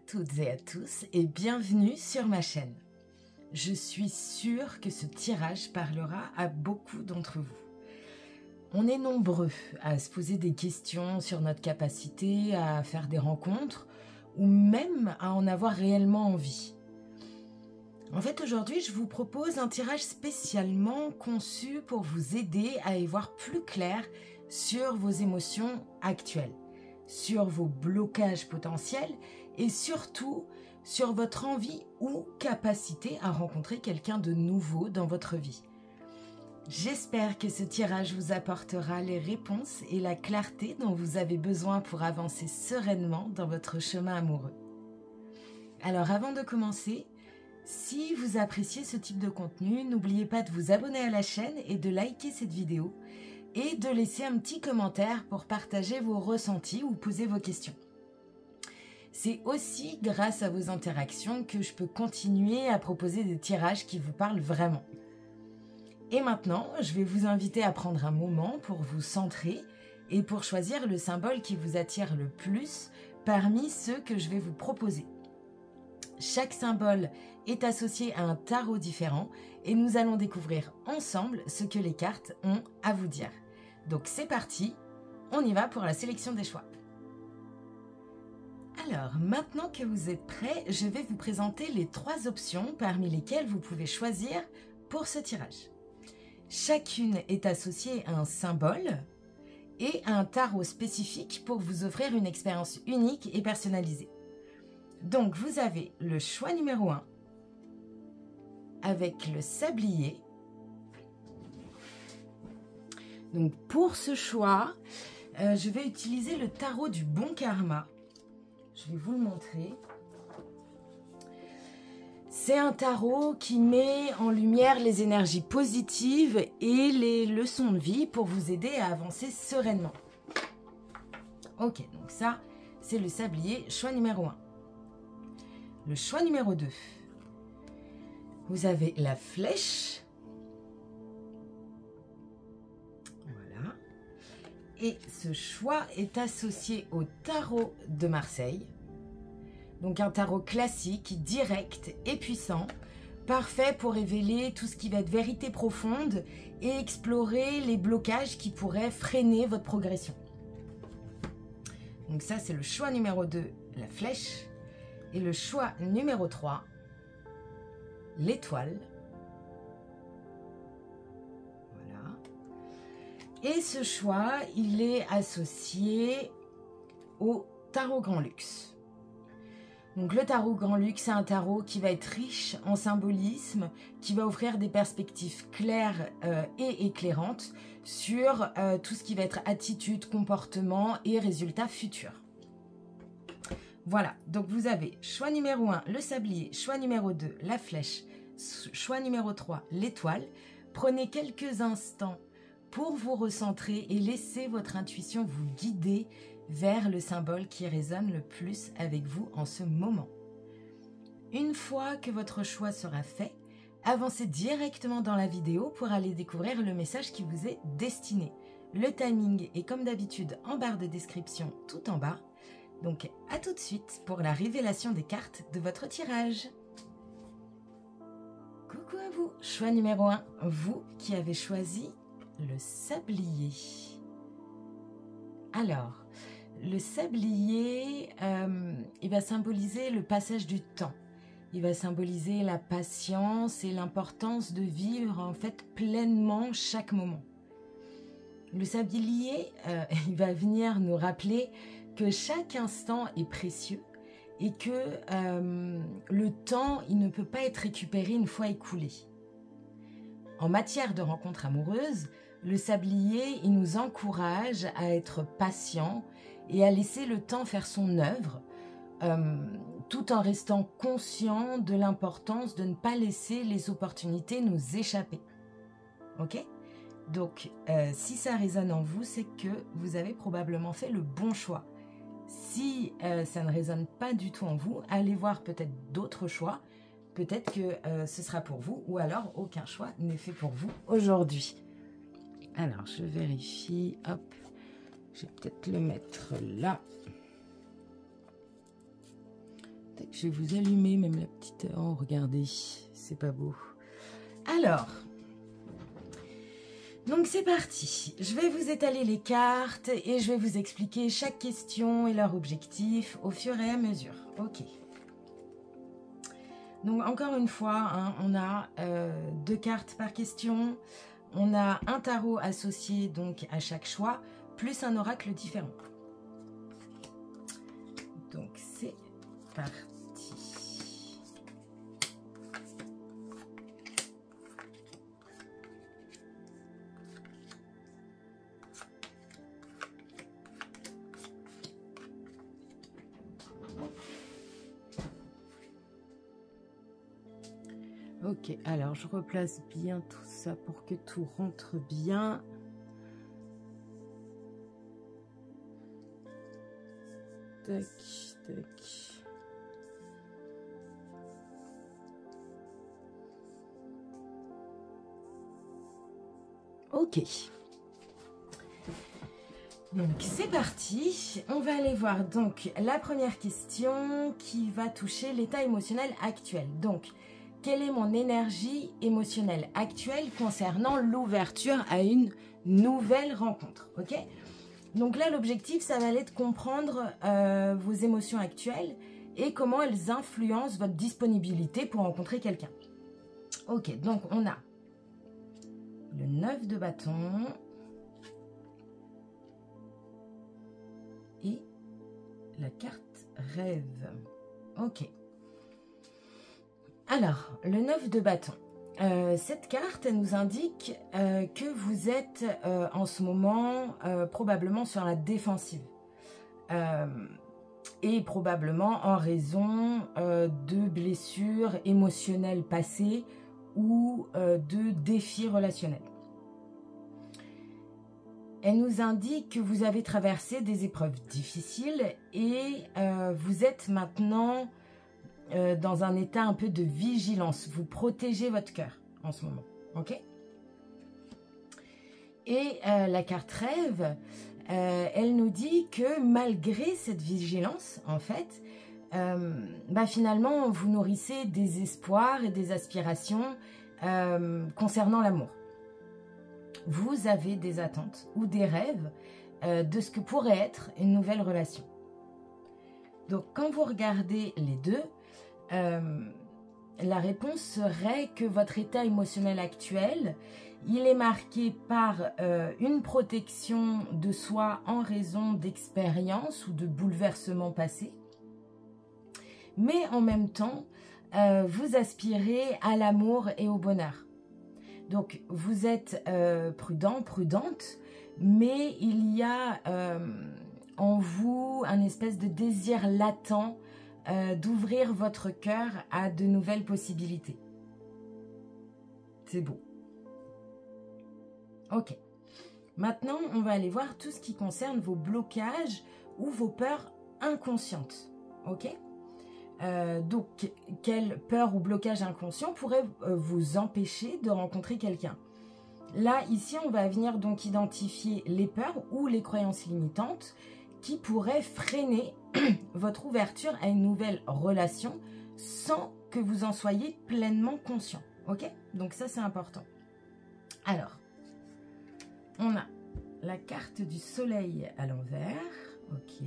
toutes et à tous et bienvenue sur ma chaîne. Je suis sûre que ce tirage parlera à beaucoup d'entre vous. On est nombreux à se poser des questions sur notre capacité à faire des rencontres ou même à en avoir réellement envie. En fait, aujourd'hui, je vous propose un tirage spécialement conçu pour vous aider à y voir plus clair sur vos émotions actuelles, sur vos blocages potentiels et surtout sur votre envie ou capacité à rencontrer quelqu'un de nouveau dans votre vie. J'espère que ce tirage vous apportera les réponses et la clarté dont vous avez besoin pour avancer sereinement dans votre chemin amoureux. Alors avant de commencer, si vous appréciez ce type de contenu, n'oubliez pas de vous abonner à la chaîne et de liker cette vidéo et de laisser un petit commentaire pour partager vos ressentis ou poser vos questions. C'est aussi grâce à vos interactions que je peux continuer à proposer des tirages qui vous parlent vraiment. Et maintenant, je vais vous inviter à prendre un moment pour vous centrer et pour choisir le symbole qui vous attire le plus parmi ceux que je vais vous proposer. Chaque symbole est associé à un tarot différent et nous allons découvrir ensemble ce que les cartes ont à vous dire. Donc c'est parti, on y va pour la sélection des choix. Alors, maintenant que vous êtes prêts, je vais vous présenter les 3 options parmi lesquelles vous pouvez choisir pour ce tirage. Chacune est associée à un symbole et à un tarot spécifique pour vous offrir une expérience unique et personnalisée. Donc, vous avez le choix numéro 1 avec le sablier. Donc, pour ce choix, je vais utiliser le tarot du bon karma. Je vais vous le montrer. C'est un tarot qui met en lumière les énergies positives et les leçons de vie pour vous aider à avancer sereinement. Ok, donc ça, c'est le sablier, choix numéro 1. Le choix numéro 2. Vous avez la flèche. Voilà. Et ce choix est associé au tarot de Marseille. Donc un tarot classique, direct et puissant, parfait pour révéler tout ce qui va être vérité profonde et explorer les blocages qui pourraient freiner votre progression. Donc ça, c'est le choix numéro 2, la flèche. Et le choix numéro 3, l'étoile. Voilà. Et ce choix, il est associé au tarot Grand Luxe. Donc le tarot Grand Luxe, c'est un tarot qui va être riche en symbolisme, qui va offrir des perspectives claires et éclairantes sur tout ce qui va être attitude, comportement et résultats futurs. Voilà, donc vous avez choix numéro 1, le sablier, choix numéro 2, la flèche, choix numéro 3, l'étoile. Prenez quelques instants pour vous recentrer et laissez votre intuition vous guider vers le symbole qui résonne le plus avec vous en ce moment. Une fois que votre choix sera fait, avancez directement dans la vidéo pour aller découvrir le message qui vous est destiné. Le timing est comme d'habitude en barre de description tout en bas. Donc à tout de suite pour la révélation des cartes de votre tirage. Coucou à vous, choix numéro 1, vous qui avez choisi le sablier. Alors, le sablier, il va symboliser le passage du temps. Il va symboliser la patience et l'importance de vivre en fait pleinement chaque moment. Le sablier, il va venir nous rappeler que chaque instant est précieux et que le temps, il ne peut pas être récupéré une fois écoulé. En matière de rencontre amoureuse, le sablier, il nous encourage à être patient et à laisser le temps faire son œuvre, tout en restant conscient de l'importance de ne pas laisser les opportunités nous échapper. Ok ? Donc, si ça résonne en vous, c'est que vous avez probablement fait le bon choix. Si ça ne résonne pas du tout en vous, allez voir peut-être d'autres choix. Peut-être que ce sera pour vous ou alors aucun choix n'est fait pour vous aujourd'hui. Alors, je vérifie. Hop, je vais peut-être le mettre là. Je vais vous allumer même la petite... Oh, regardez, c'est pas beau. Alors, donc c'est parti. Je vais vous étaler les cartes et je vais vous expliquer chaque question et leur objectif au fur et à mesure. Ok. Donc encore une fois, hein, on a 2 cartes par question. On a un tarot associé donc à chaque choix, plus un oracle différent. Donc c'est parti. Ok, alors je replace bien tout ça pour que tout rentre bien. Tac, tac. Ok. Donc c'est parti. On va aller voir donc la première question qui va toucher l'état émotionnel actuel. Donc, quelle est mon énergie émotionnelle actuelle concernant l'ouverture à une nouvelle rencontre? Ok. Donc là, l'objectif, ça va aller de comprendre vos émotions actuelles et comment elles influencent votre disponibilité pour rencontrer quelqu'un. Ok, donc on a le 9 de bâton et la carte rêve. Ok. Alors, le 9 de bâton. Cette carte, elle nous indique que vous êtes en ce moment probablement sur la défensive. Et probablement en raison de blessures émotionnelles passées ou de défis relationnels. Elle nous indique que vous avez traversé des épreuves difficiles et vous êtes maintenant dans un état un peu de vigilance. Vous protégez votre cœur en ce moment. Ok? Et la carte rêve, elle nous dit que malgré cette vigilance, en fait, finalement, vous nourrissez des espoirs et des aspirations concernant l'amour. Vous avez des attentes ou des rêves de ce que pourrait être une nouvelle relation. Donc, quand vous regardez les deux, la réponse serait que votre état émotionnel actuel, il est marqué par une protection de soi en raison d'expériences ou de bouleversements passés. Mais en même temps, vous aspirez à l'amour et au bonheur. Donc, vous êtes prudent, prudente, mais il y a en vous un espèce de désir latent d'ouvrir votre cœur à de nouvelles possibilités. C'est beau. Ok. Maintenant, on va aller voir tout ce qui concerne vos blocages ou vos peurs inconscientes. Ok. Donc, quelle peur ou blocage inconscient pourrait vous empêcher de rencontrer quelqu'un? Là, ici, on va venir donc identifier les peurs ou les croyances limitantes qui pourraient freiner votre ouverture à une nouvelle relation sans que vous en soyez pleinement conscient. Ok? Donc ça, c'est important. Alors, on a la carte du soleil à l'envers. Ok.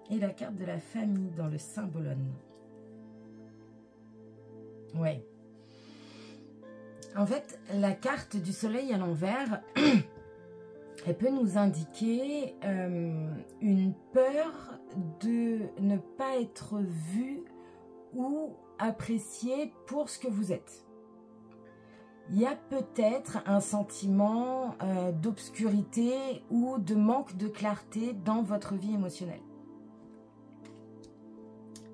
Et la carte de la famille dans le symbolone. Ouais. En fait, la carte du soleil à l'envers, elle peut nous indiquer une peur de ne pas être vue ou appréciée pour ce que vous êtes. Il y a peut-être un sentiment d'obscurité ou de manque de clarté dans votre vie émotionnelle.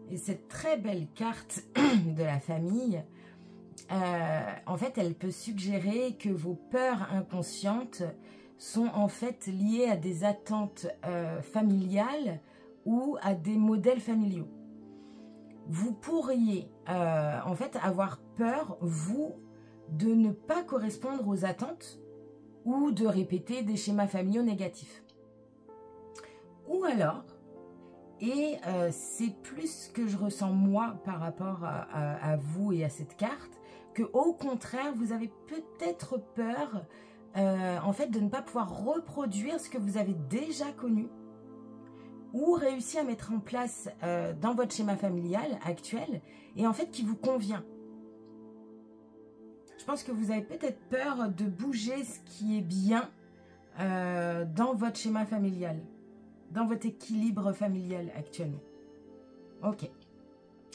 Et cette très belle carte de la famille, en fait, elle peut suggérer que vos peurs inconscientes sont en fait liées à des attentes familiales ou à des modèles familiaux. Vous pourriez en fait avoir peur, vous, de ne pas correspondre aux attentes ou de répéter des schémas familiaux négatifs. Ou alors, et c'est plus ce que je ressens moi par rapport à vous et à cette carte, que au contraire, vous avez peut-être peur en fait de ne pas pouvoir reproduire ce que vous avez déjà connu ou réussi à mettre en place dans votre schéma familial actuel et en fait qui vous convient. Je pense que vous avez peut-être peur de bouger ce qui est bien dans votre schéma familial, dans votre équilibre familial actuellement. Ok.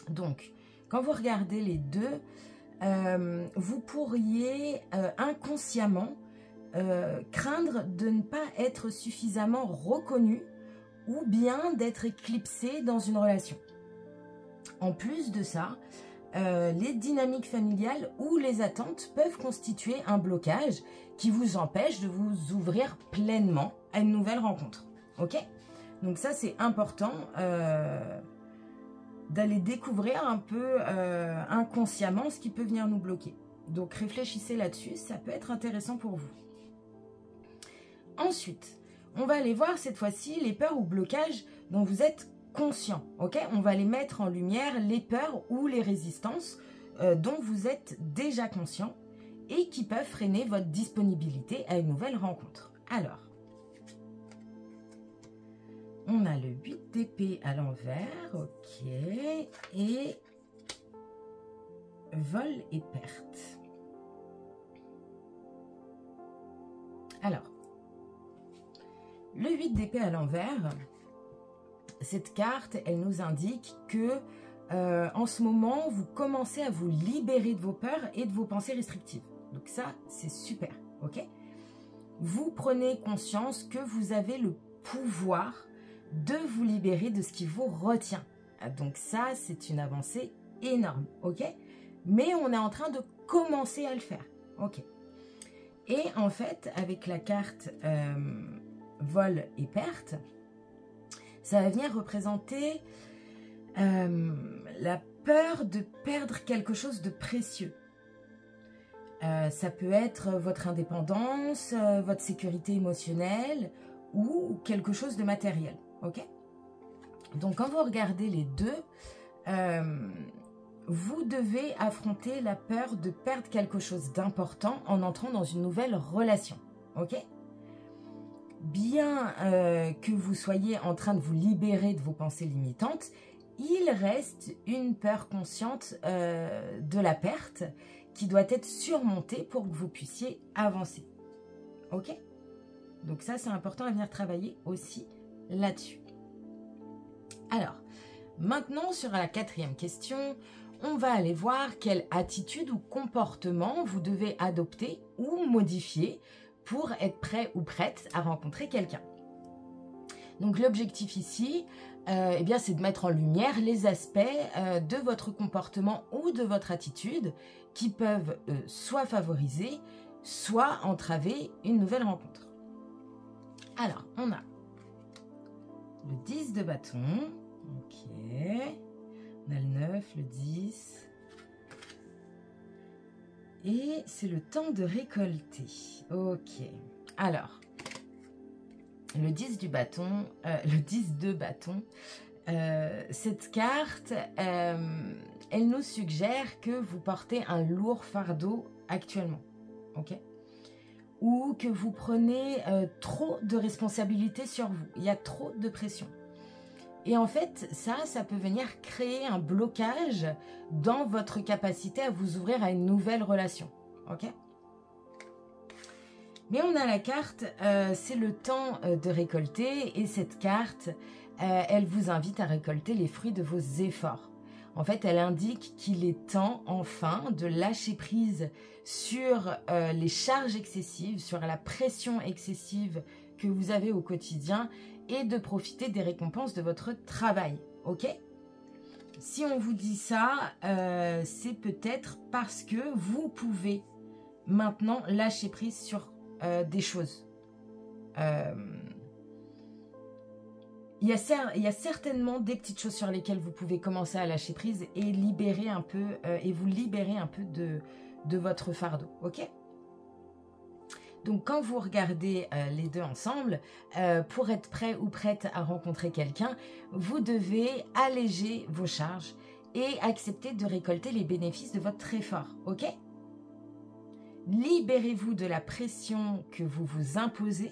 Donc, quand vous regardez les deux, vous pourriez inconsciemment craindre de ne pas être suffisamment reconnu ou bien d'être éclipsé dans une relation. En plus de ça, les dynamiques familiales ou les attentes peuvent constituer un blocage qui vous empêche de vous ouvrir pleinement à une nouvelle rencontre. Ok ? Donc ça, c'est important d'aller découvrir un peu inconsciemment ce qui peut venir nous bloquer. Donc réfléchissez là-dessus, ça peut être intéressant pour vous. Ensuite, on va aller voir cette fois-ci les peurs ou blocages dont vous êtes conscient. Ok ? On va les mettre en lumière, les peurs ou les résistances dont vous êtes déjà conscient et qui peuvent freiner votre disponibilité à une nouvelle rencontre. Alors, on a le 8 d'épée à l'envers, ok, et vol et perte. Alors, le 8 d'épée à l'envers, cette carte, elle nous indique que en ce moment, vous commencez à vous libérer de vos peurs et de vos pensées restrictives. Donc ça, c'est super, ok? Vous prenez conscience que vous avez le pouvoir de vous libérer de ce qui vous retient. Donc ça, c'est une avancée énorme, ok? Mais on est en train de commencer à le faire, ok? Et en fait, avec la carte vol et perte, ça va venir représenter la peur de perdre quelque chose de précieux. Ça peut être votre indépendance, votre sécurité émotionnelle ou quelque chose de matériel. Ok ? Donc, quand vous regardez les deux, vous devez affronter la peur de perdre quelque chose d'important en entrant dans une nouvelle relation. Ok ? Bien que vous soyez en train de vous libérer de vos pensées limitantes, il reste une peur consciente de la perte qui doit être surmontée pour que vous puissiez avancer. Ok ? Donc ça, c'est important à venir travailler aussi là-dessus. Alors, maintenant, sur la 4e question, on va aller voir quelle attitude ou comportement vous devez adopter ou modifier pour être prêt ou prête à rencontrer quelqu'un. Donc l'objectif ici, eh bien, c'est de mettre en lumière les aspects de votre comportement ou de votre attitude qui peuvent soit favoriser, soit entraver une nouvelle rencontre. Alors, on a le 10 de bâton, ok, on a le 9, le 10, et c'est le temps de récolter, ok. Alors, le 10 du bâton, le 10 de bâton, cette carte, elle nous suggère que vous portez un lourd fardeau actuellement, ok ? Ou que vous prenez trop de responsabilités sur vous. Il y a trop de pression. Et en fait, ça peut venir créer un blocage dans votre capacité à vous ouvrir à une nouvelle relation. Ok ? Mais on a la carte, c'est le temps de récolter. Et cette carte, elle vous invite à récolter les fruits de vos efforts. En fait, elle indique qu'il est temps, enfin, de lâcher prise sur les charges excessives, sur la pression excessive que vous avez au quotidien et de profiter des récompenses de votre travail, ok ? Si on vous dit ça, c'est peut-être parce que vous pouvez maintenant lâcher prise sur des choses. Il y a certainement des petites choses sur lesquelles vous pouvez commencer à lâcher prise et libérer un peu, et vous libérer un peu de votre fardeau, ok ? Donc quand vous regardez les deux ensemble, pour être prêt ou prête à rencontrer quelqu'un, vous devez alléger vos charges et accepter de récolter les bénéfices de votre effort, ok? Libérez-vous de la pression que vous vous imposez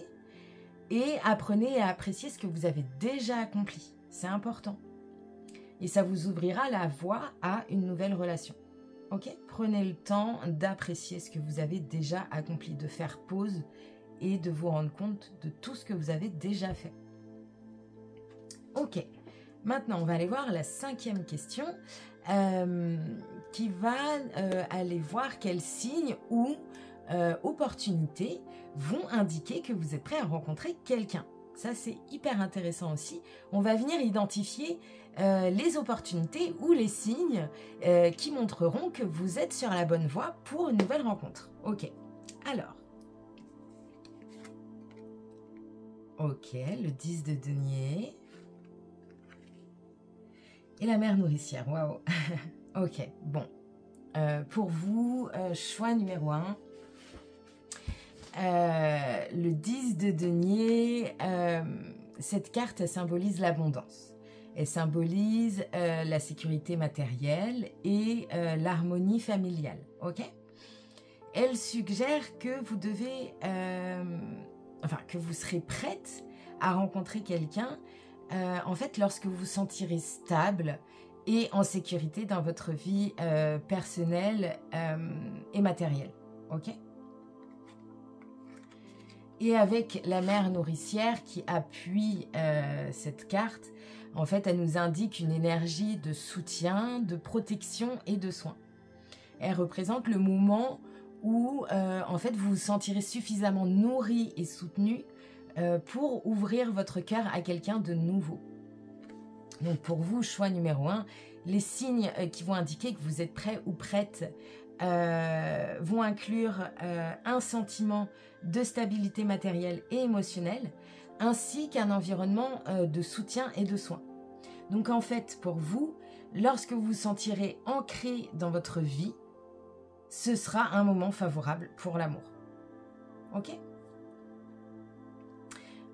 et apprenez à apprécier ce que vous avez déjà accompli. C'est important. Et ça vous ouvrira la voie à une nouvelle relation. Ok? Prenez le temps d'apprécier ce que vous avez déjà accompli, de faire pause et de vous rendre compte de tout ce que vous avez déjà fait. Ok. Maintenant, on va aller voir la 5e question qui va aller voir quels signes ou opportunités vont indiquer que vous êtes prêt à rencontrer quelqu'un. Ça, c'est hyper intéressant aussi. On va venir identifier les opportunités ou les signes qui montreront que vous êtes sur la bonne voie pour une nouvelle rencontre. Ok. Alors. Ok, le 10 de denier. Et la mère nourricière, waouh. Ok, bon. Pour vous, choix numéro 1. Le 10 de denier, cette carte symbolise l'abondance. Elle symbolise la sécurité matérielle et l'harmonie familiale. Ok? Elle suggère que vous devez, que vous serez prête à rencontrer quelqu'un en fait, lorsque vous vous sentirez stable et en sécurité dans votre vie personnelle et matérielle. Ok? Et avec la mère nourricière qui appuie cette carte, en fait, elle nous indique une énergie de soutien, de protection et de soin. Elle représente le moment où, en fait, vous vous sentirez suffisamment nourri et soutenu pour ouvrir votre cœur à quelqu'un de nouveau. Donc pour vous, choix numéro 1, les signes qui vont indiquer que vous êtes prêt ou prête vont inclure un sentiment de stabilité matérielle et émotionnelle, ainsi qu'un environnement de soutien et de soin. Donc en fait, pour vous, lorsque vous vous sentirez ancré dans votre vie, ce sera un moment favorable pour l'amour. Ok ?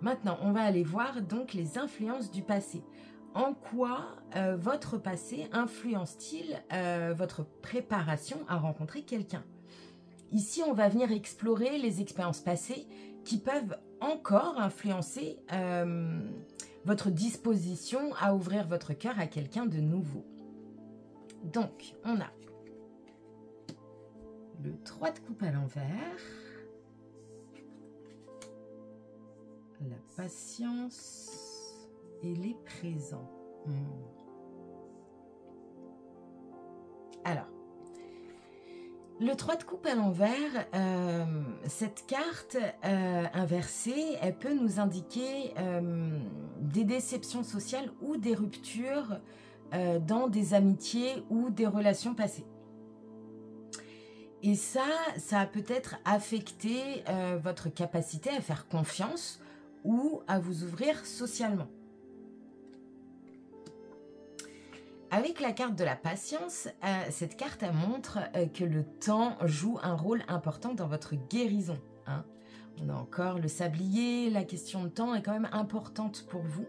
Maintenant, on va aller voir donc les influences du passé. En quoi votre passé influence-t-il votre préparation à rencontrer quelqu'un? Ici, on va venir explorer les expériences passées qui peuvent encore influencer votre disposition à ouvrir votre cœur à quelqu'un de nouveau. Donc, on a le 3 de coupe à l'envers, la patience et les présents. Alors, le 3 de coupe à l'envers, cette carte inversée, elle peut nous indiquer des déceptions sociales ou des ruptures dans des amitiés ou des relations passées. Et ça a peut-être affecté votre capacité à faire confiance ou à vous ouvrir socialement. Avec la carte de la patience, cette carte elle montre que le temps joue un rôle important dans votre guérison. Hein. On a encore le sablier, la question de temps est quand même importante pour vous.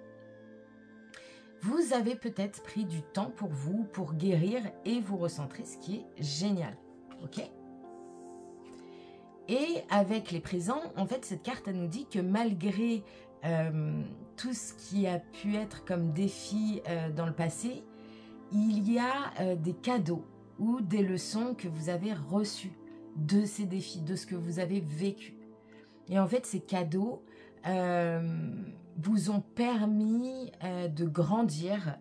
Vous avez peut-être pris du temps pour vous, pour guérir et vous recentrer, ce qui est génial. Ok ? Et avec les présents, en fait, cette carte elle nous dit que malgré tout ce qui a pu être comme défi dans le passé, il y a des cadeaux ou des leçons que vous avez reçues de ces défis, de ce que vous avez vécu. Et en fait, ces cadeaux vous ont permis de grandir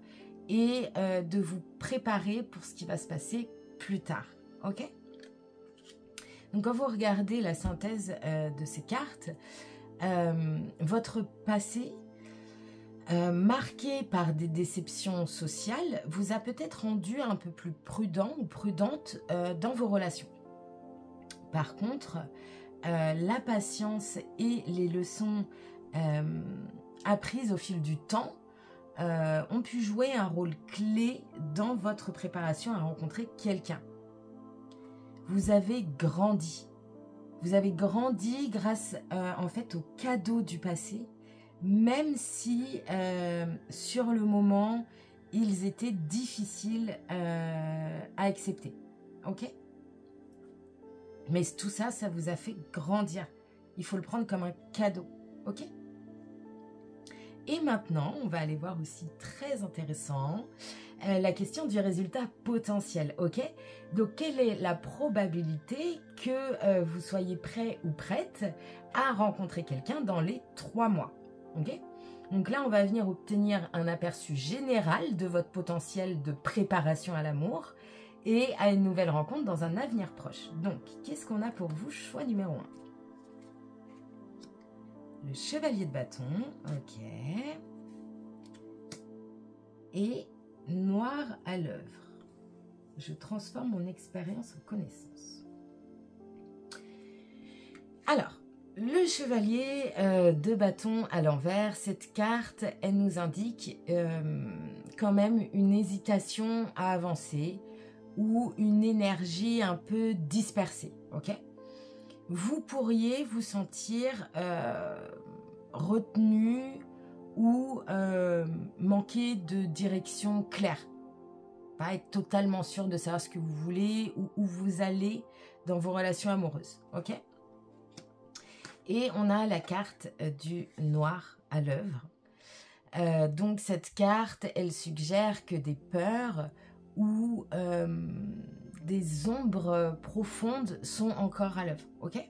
et de vous préparer pour ce qui va se passer plus tard. Ok ? Donc, quand vous regardez la synthèse de ces cartes, votre passé marqué par des déceptions sociales vous a peut-être rendu un peu plus prudent ou prudente dans vos relations. Par contre, la patience et les leçons apprises au fil du temps ont pu jouer un rôle clé dans votre préparation à rencontrer quelqu'un. Vous avez grandi. Vous avez grandi grâce en fait aux cadeaux du passé, même si sur le moment, ils étaient difficiles à accepter. Ok? Mais tout ça, ça vous a fait grandir. Il faut le prendre comme un cadeau. Ok? Et maintenant, on va aller voir aussi très intéressant, la question du résultat potentiel, ok? Donc, quelle est la probabilité que vous soyez prêt ou prête à rencontrer quelqu'un dans les 3 mois, ok? Donc là, on va venir obtenir un aperçu général de votre potentiel de préparation à l'amour et à une nouvelle rencontre dans un avenir proche. Donc, qu'est-ce qu'on a pour vous? Choix numéro 1. Le chevalier de bâton, ok. Et noir à l'œuvre. Je transforme mon expérience en connaissance. Alors, le chevalier de bâton à l'envers, cette carte, elle nous indique quand même une hésitation à avancer ou une énergie un peu dispersée, ok? Vous pourriez vous sentir retenu ou manquer de direction claire. Pas être totalement sûr de savoir ce que vous voulez ou où vous allez dans vos relations amoureuses. Ok? Et on a la carte du noir à l'œuvre. Donc cette carte, elle suggère que des peurs ou des ombres profondes sont encore à l'œuvre. Ok?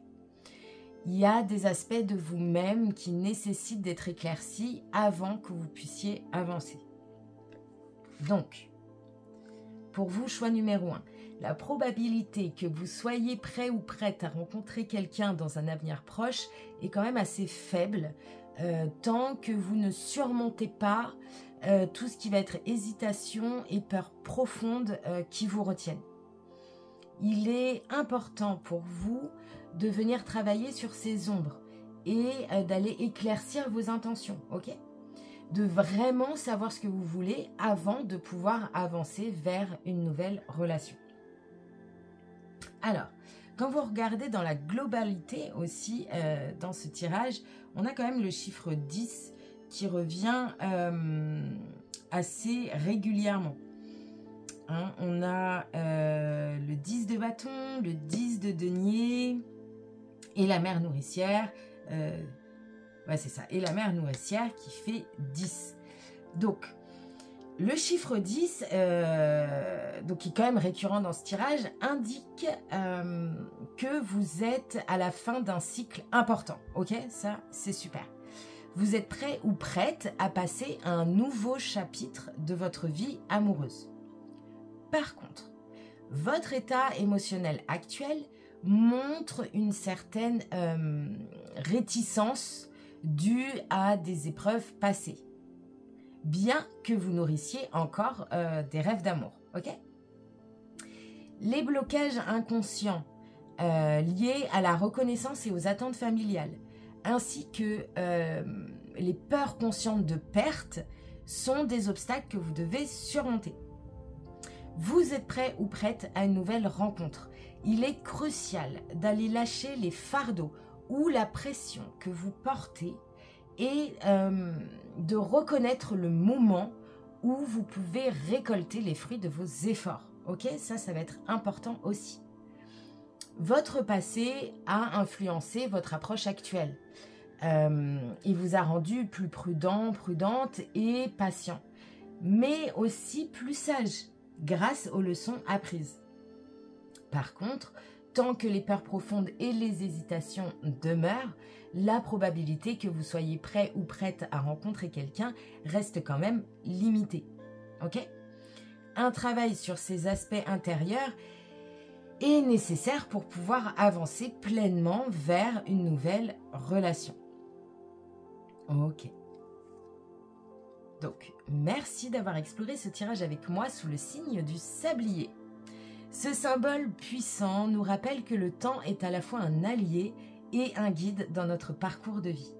Il y a des aspects de vous-même qui nécessitent d'être éclaircis avant que vous puissiez avancer. Donc, pour vous, choix numéro 1, la probabilité que vous soyez prêt ou prête à rencontrer quelqu'un dans un avenir proche est quand même assez faible, tant que vous ne surmontez pas tout ce qui va être hésitation et peur profonde qui vous retiennent. Il est important pour vous de venir travailler sur ces ombres et d'aller éclaircir vos intentions, ok? De vraiment savoir ce que vous voulez avant de pouvoir avancer vers une nouvelle relation. Alors, quand vous regardez dans la globalité aussi, dans ce tirage, on a quand même le chiffre 10 qui revient assez régulièrement. Hein, on a le 10 de bâton, le 10 de denier et la mère nourricière. Ouais, c'est ça. Et la mère nourricière qui fait 10. Donc, le chiffre 10, donc qui est quand même récurrent dans ce tirage, indique que vous êtes à la fin d'un cycle important. Ok, ça, c'est super. Vous êtes prêt ou prête à passer à un nouveau chapitre de votre vie amoureuse. Par contre, votre état émotionnel actuel montre une certaine réticence due à des épreuves passées, bien que vous nourrissiez encore des rêves d'amour. Ok ? Les blocages inconscients liés à la reconnaissance et aux attentes familiales, ainsi que les peurs conscientes de perte, sont des obstacles que vous devez surmonter. Vous êtes prêt ou prête à une nouvelle rencontre. Il est crucial d'aller lâcher les fardeaux ou la pression que vous portez et de reconnaître le moment où vous pouvez récolter les fruits de vos efforts. Ok, ça va être important aussi. Votre passé a influencé votre approche actuelle. Il vous a rendu plus prudent, prudente et patient, mais aussi plus sage grâce aux leçons apprises. Par contre, tant que les peurs profondes et les hésitations demeurent, la probabilité que vous soyez prêt ou prête à rencontrer quelqu'un reste quand même limitée. Ok ? Un travail sur ces aspects intérieurs est nécessaire pour pouvoir avancer pleinement vers une nouvelle relation. Ok. Donc, merci d'avoir exploré ce tirage avec moi sous le signe du sablier. Ce symbole puissant nous rappelle que le temps est à la fois un allié et un guide dans notre parcours de vie.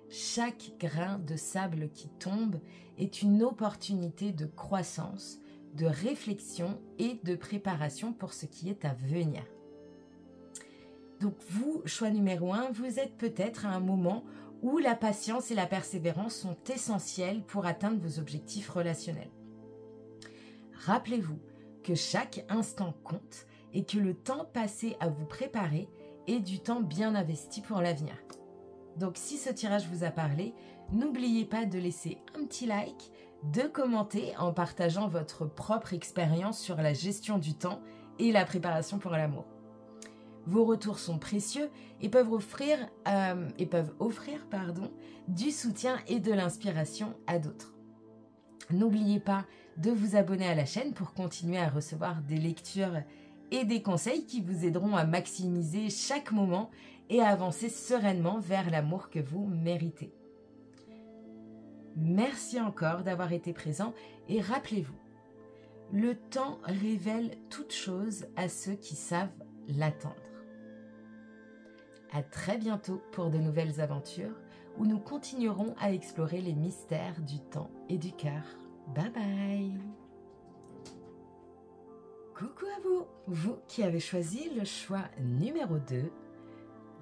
Chaque grain de sable qui tombe est une opportunité de croissance, de réflexion et de préparation pour ce qui est à venir. Donc vous, choix numéro 1, vous êtes peut-être à un moment où la patience et la persévérance sont essentielles pour atteindre vos objectifs relationnels. Rappelez-vous que chaque instant compte et que le temps passé à vous préparer est du temps bien investi pour l'avenir. Donc si ce tirage vous a parlé, n'oubliez pas de laisser un petit like, de commenter en partageant votre propre expérience sur la gestion du temps et la préparation pour l'amour. Vos retours sont précieux et peuvent offrir du soutien et de l'inspiration à d'autres. N'oubliez pas de vous abonner à la chaîne pour continuer à recevoir des lectures et des conseils qui vous aideront à maximiser chaque moment et à avancer sereinement vers l'amour que vous méritez. Merci encore d'avoir été présent et rappelez-vous, le temps révèle toute chose à ceux qui savent l'attendre. À très bientôt pour de nouvelles aventures où nous continuerons à explorer les mystères du temps et du cœur. Bye bye! Coucou à vous, vous qui avez choisi le choix numéro 2,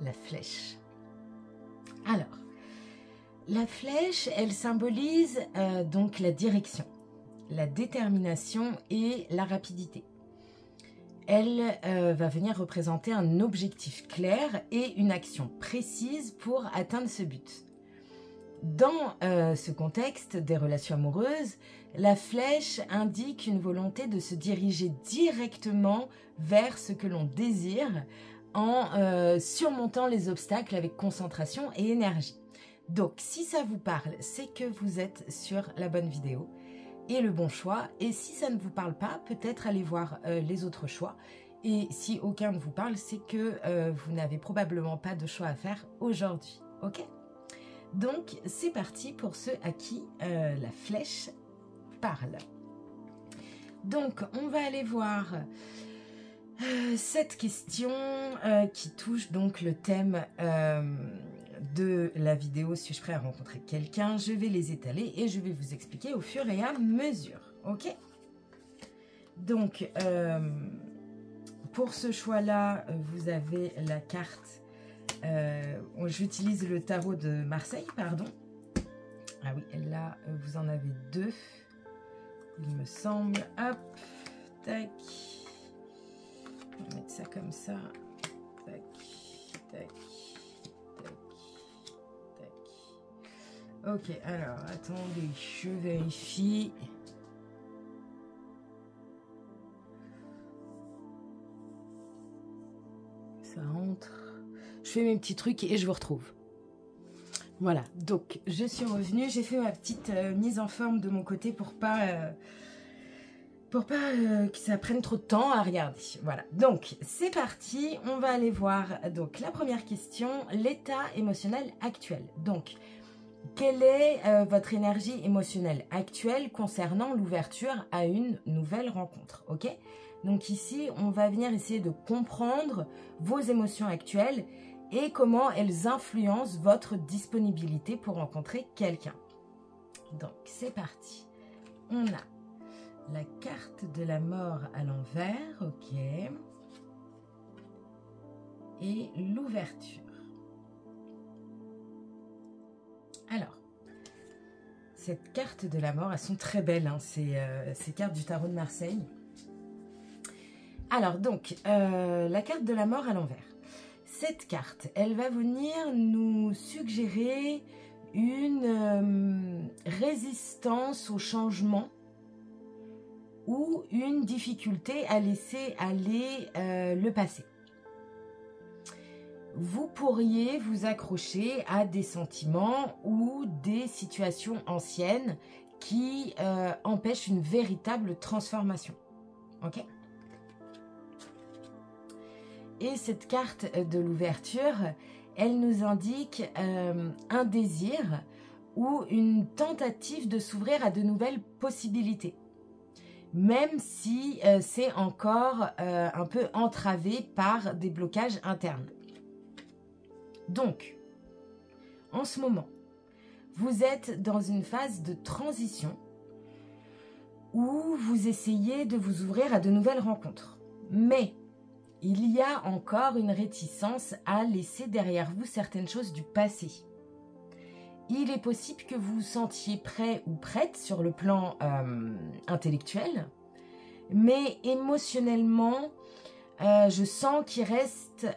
la flèche. Alors, la flèche, elle symbolise donc la direction, la détermination et la rapidité. Elle va venir représenter un objectif clair et une action précise pour atteindre ce but. Dans ce contexte des relations amoureuses, la flèche indique une volonté de se diriger directement vers ce que l'on désire en surmontant les obstacles avec concentration et énergie. Donc, si ça vous parle, c'est que vous êtes sur la bonne vidéo et le bon choix. Et si ça ne vous parle pas, peut-être allez voir les autres choix. Et si aucun ne vous parle, c'est que vous n'avez probablement pas de choix à faire aujourd'hui. Ok ? Donc, c'est parti pour ceux à qui la flèche parle. Donc, on va aller voir cette question qui touche donc le thème de la vidéo « Suis-je prêt à rencontrer quelqu'un ?» Je vais les étaler et je vais vous expliquer au fur et à mesure. Ok ? Donc, pour ce choix-là, vous avez la carte. J'utilise le tarot de Marseille, pardon. Ah oui, là, vous en avez 2. Il me semble. Hop, tac. On va mettre ça comme ça. Tac, tac, tac, tac. Ok, alors, attendez, je vérifie. Ça entre. Je fais mes petits trucs et je vous retrouve. Voilà, donc je suis revenue, j'ai fait ma petite mise en forme de mon côté pour pas que ça prenne trop de temps à regarder. Voilà, donc c'est parti, on va aller voir donc la première question, l'état émotionnel actuel. Donc, quelle est votre énergie émotionnelle actuelle concernant l'ouverture à une nouvelle rencontre, ok? Donc ici, on va venir essayer de comprendre vos émotions actuelles et comment elles influencent votre disponibilité pour rencontrer quelqu'un. Donc, c'est parti. On a la carte de la mort à l'envers, ok. Et l'ouverture. Alors, cette carte de la mort, elles sont très belles, hein, ces cartes du tarot de Marseille. Alors, donc, la carte de la mort à l'envers. Cette carte, elle va venir nous suggérer une résistance au changement ou une difficulté à laisser aller le passé. Vous pourriez vous accrocher à des sentiments ou des situations anciennes qui empêchent une véritable transformation. Ok ? Et cette carte de l'ouverture, elle nous indique un désir ou une tentative de s'ouvrir à de nouvelles possibilités. Même si c'est encore un peu entravé par des blocages internes. Donc, en ce moment, vous êtes dans une phase de transition où vous essayez de vous ouvrir à de nouvelles rencontres. Mais il y a encore une réticence à laisser derrière vous certaines choses du passé. Il est possible que vous vous sentiez prêt ou prête sur le plan intellectuel, mais émotionnellement, je sens qu'il reste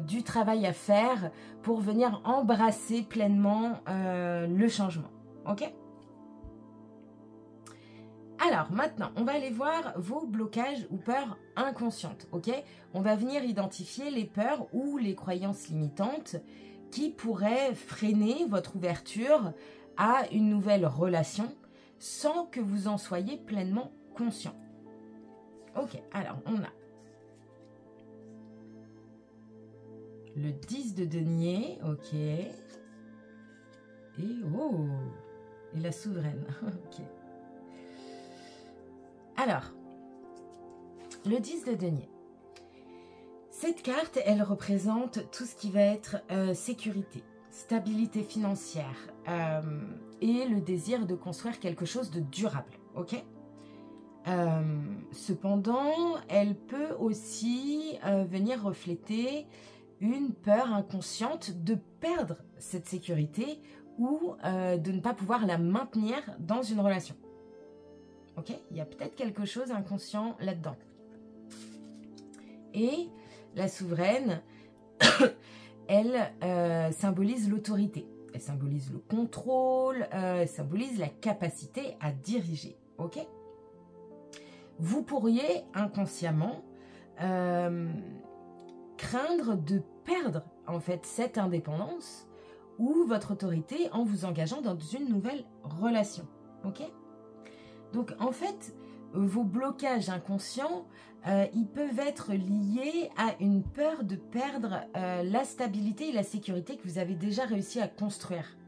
du travail à faire pour venir embrasser pleinement le changement. Ok ? Alors maintenant, on va aller voir vos blocages ou peurs inconscientes. Ok ? On va venir identifier les peurs ou les croyances limitantes qui pourraient freiner votre ouverture à une nouvelle relation sans que vous en soyez pleinement conscient. Ok, alors on a le 10 de denier, ok. Et oh, et la souveraine, ok. Alors, le 10 de denier. Cette carte, elle représente tout ce qui va être sécurité, stabilité financière et le désir de construire quelque chose de durable, ok ? Cependant, elle peut aussi venir refléter une peur inconsciente de perdre cette sécurité ou de ne pas pouvoir la maintenir dans une relation. Ok ? Il y a peut-être quelque chose inconscient là-dedans. Et la souveraine, elle symbolise l'autorité. Elle symbolise le contrôle, elle symbolise la capacité à diriger. Ok ? Vous pourriez inconsciemment craindre de perdre en fait cette indépendance ou votre autorité en vous engageant dans une nouvelle relation. Ok ? Donc en fait, vos blocages inconscients, ils peuvent être liés à une peur de perdre la stabilité et la sécurité que vous avez déjà réussi à construire.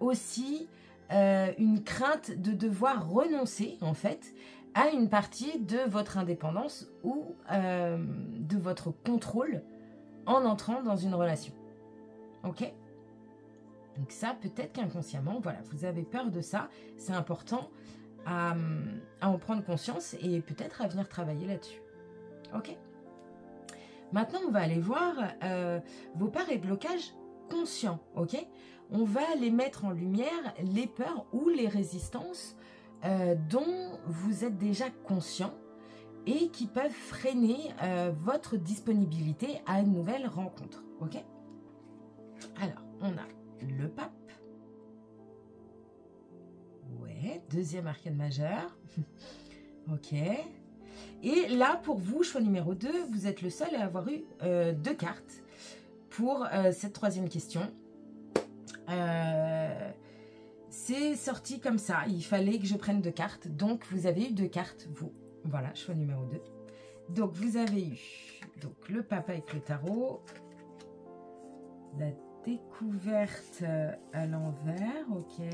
Aussi, une crainte de devoir renoncer en fait à une partie de votre indépendance ou de votre contrôle en entrant dans une relation. Ok ? Donc ça, peut-être qu'inconsciemment, voilà, vous avez peur de ça. C'est important à en prendre conscience et peut-être à venir travailler là-dessus. Ok ? Maintenant, on va aller voir vos peurs et blocages conscients. Ok ? On va les mettre en lumière, les peurs ou les résistances dont vous êtes déjà conscient et qui peuvent freiner votre disponibilité à une nouvelle rencontre. Ok ? Alors, on a le pape. Ouais, deuxième arcane majeur. Ok. Et là, pour vous, choix numéro 2, vous êtes le seul à avoir eu 2 cartes pour cette troisième question. C'est sorti comme ça. Il fallait que je prenne 2 cartes. Donc, vous avez eu 2 cartes, vous. Voilà, choix numéro 2. Donc, vous avez eu donc, le pape avec le tarot. La découverte à l'envers, ok.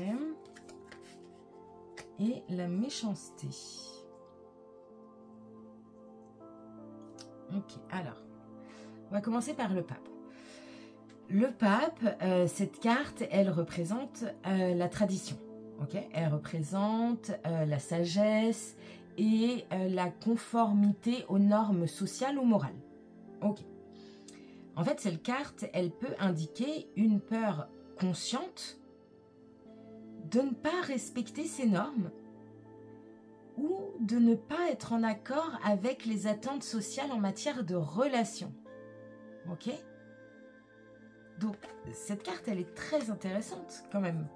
Et la méchanceté. Ok, alors, on va commencer par le pape. Le pape, cette carte, elle représente la tradition. Ok, elle représente la sagesse et la conformité aux normes sociales ou morales. Ok. En fait, cette carte, elle peut indiquer une peur consciente de ne pas respecter ces normes ou de ne pas être en accord avec les attentes sociales en matière de relations. Ok ? Donc, cette carte, elle est très intéressante quand même.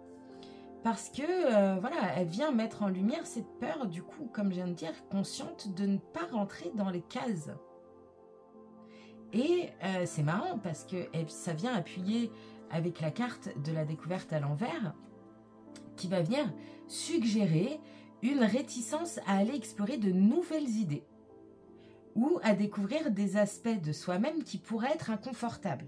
Parce que, voilà, elle vient mettre en lumière cette peur, du coup, comme je viens de dire, consciente de ne pas rentrer dans les cases. Et c'est marrant parce que ça vient appuyer avec la carte de la découverte à l'envers qui va venir suggérer une réticence à aller explorer de nouvelles idées ou à découvrir des aspects de soi-même qui pourraient être inconfortables.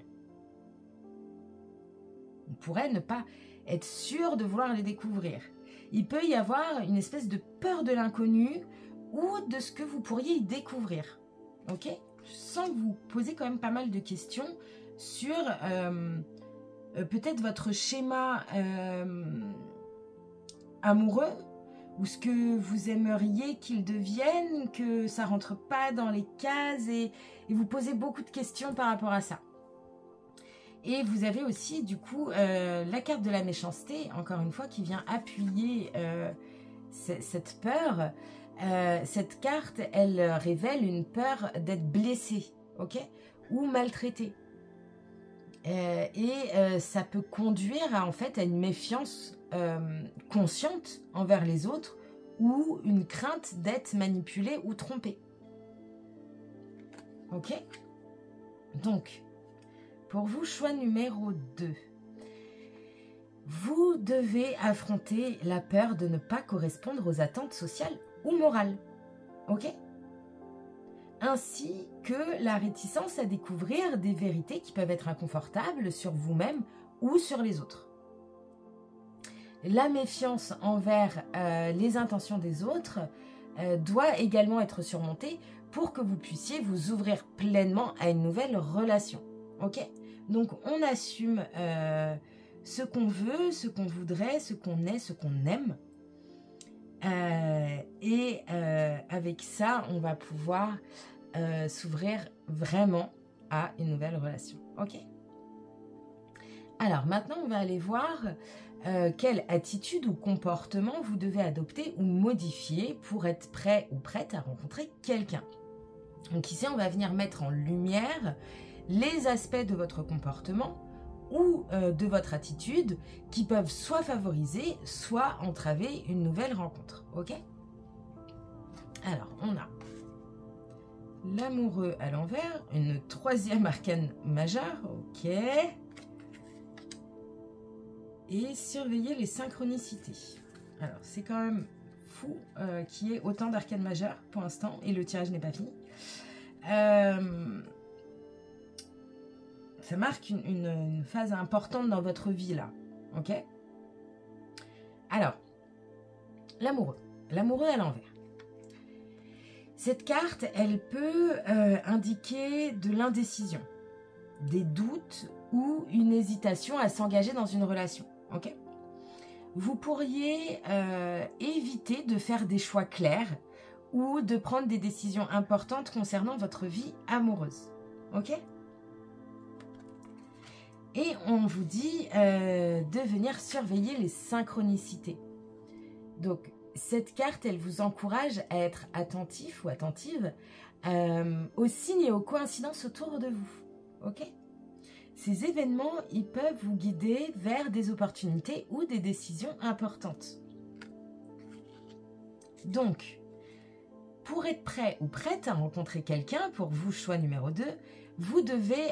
On pourrait ne pas être sûr de vouloir les découvrir. Il peut y avoir une espèce de peur de l'inconnu ou de ce que vous pourriez y découvrir. Ok ? Je sens que vous posez quand même pas mal de questions sur peut-être votre schéma amoureux ou ce que vous aimeriez qu'ils deviennent, que ça rentre pas dans les cases et vous posez beaucoup de questions par rapport à ça. Et vous avez aussi du coup la carte de la méchanceté, encore une fois, qui vient appuyer cette peur. Cette carte, elle révèle une peur d'être blessé, ok, ou maltraité. Ça peut conduire en fait à une méfiance consciente envers les autres ou une crainte d'être manipulé ou trompé. Ok? Donc, pour vous, choix numéro 2. Vous devez affronter la peur de ne pas correspondre aux attentes sociales ou morales. Ok? Ainsi que la réticence à découvrir des vérités qui peuvent être inconfortables sur vous-même ou sur les autres. La méfiance envers les intentions des autres doit également être surmontée pour que vous puissiez vous ouvrir pleinement à une nouvelle relation. Ok? Donc on assume ce qu'on veut, ce qu'on voudrait, ce qu'on est, ce qu'on aime. Avec ça, on va pouvoir s'ouvrir vraiment à une nouvelle relation. Ok? Alors maintenant, on va aller voir quelle attitude ou comportement vous devez adopter ou modifier pour être prêt ou prête à rencontrer quelqu'un. Donc ici, on va venir mettre en lumière les aspects de votre comportement ou de votre attitude qui peuvent soit favoriser, soit entraver une nouvelle rencontre. Ok? Alors, on a l'amoureux à l'envers, une 3e arcane majeure. Ok. Et surveiller les synchronicités. Alors, c'est quand même fou qu'il y ait autant d'arcanes majeures pour l'instant et le tirage n'est pas fini. Ça marque une phase importante dans votre vie là, ok? Alors, l'amoureux à l'envers. Cette carte, elle peut indiquer de l'indécision, des doutes ou une hésitation à s'engager dans une relation, ok? Vous pourriez éviter de faire des choix clairs ou de prendre des décisions importantes concernant votre vie amoureuse, ok? Et on vous dit de venir surveiller les synchronicités. Donc, cette carte, elle vous encourage à être attentif ou attentive aux signes et aux coïncidences autour de vous. Ok? Ces événements, ils peuvent vous guider vers des opportunités ou des décisions importantes. Donc, pour être prêt ou prête à rencontrer quelqu'un, pour vous, choix numéro 2, vous devez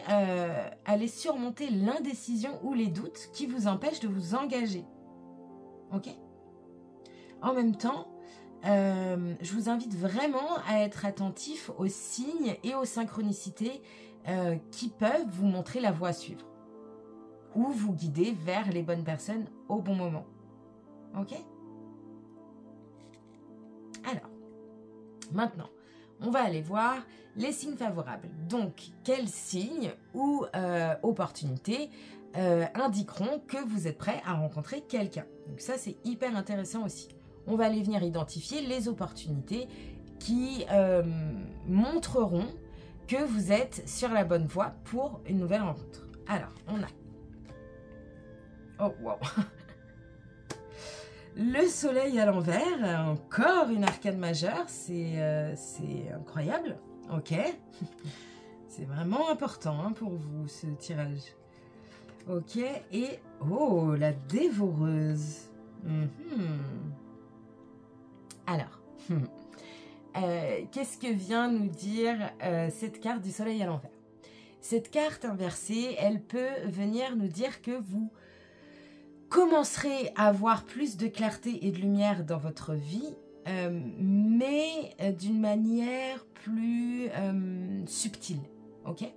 aller surmonter l'indécision ou les doutes qui vous empêchent de vous engager. Ok? En même temps, je vous invite vraiment à être attentif aux signes et aux synchronicités qui peuvent vous montrer la voie à suivre ou vous guider vers les bonnes personnes au bon moment. Ok? Alors, maintenant, on va aller voir les signes favorables. Donc, quels signes ou opportunités indiqueront que vous êtes prêt à rencontrer quelqu'un? Donc ça, c'est hyper intéressant aussi. On va aller venir identifier les opportunités qui montreront que vous êtes sur la bonne voie pour une nouvelle rencontre. Alors, on a... Oh, wow. Le soleil à l'envers, encore une arcane majeure, c'est incroyable. Ok. C'est vraiment important hein, pour vous, ce tirage. Ok, et... Oh, la dévoreuse. Alors, qu'est-ce que vient nous dire cette carte du soleil à l'envers? Cette carte inversée, elle peut venir nous dire que vous commencerez à avoir plus de clarté et de lumière dans votre vie, mais d'une manière plus subtile, ok?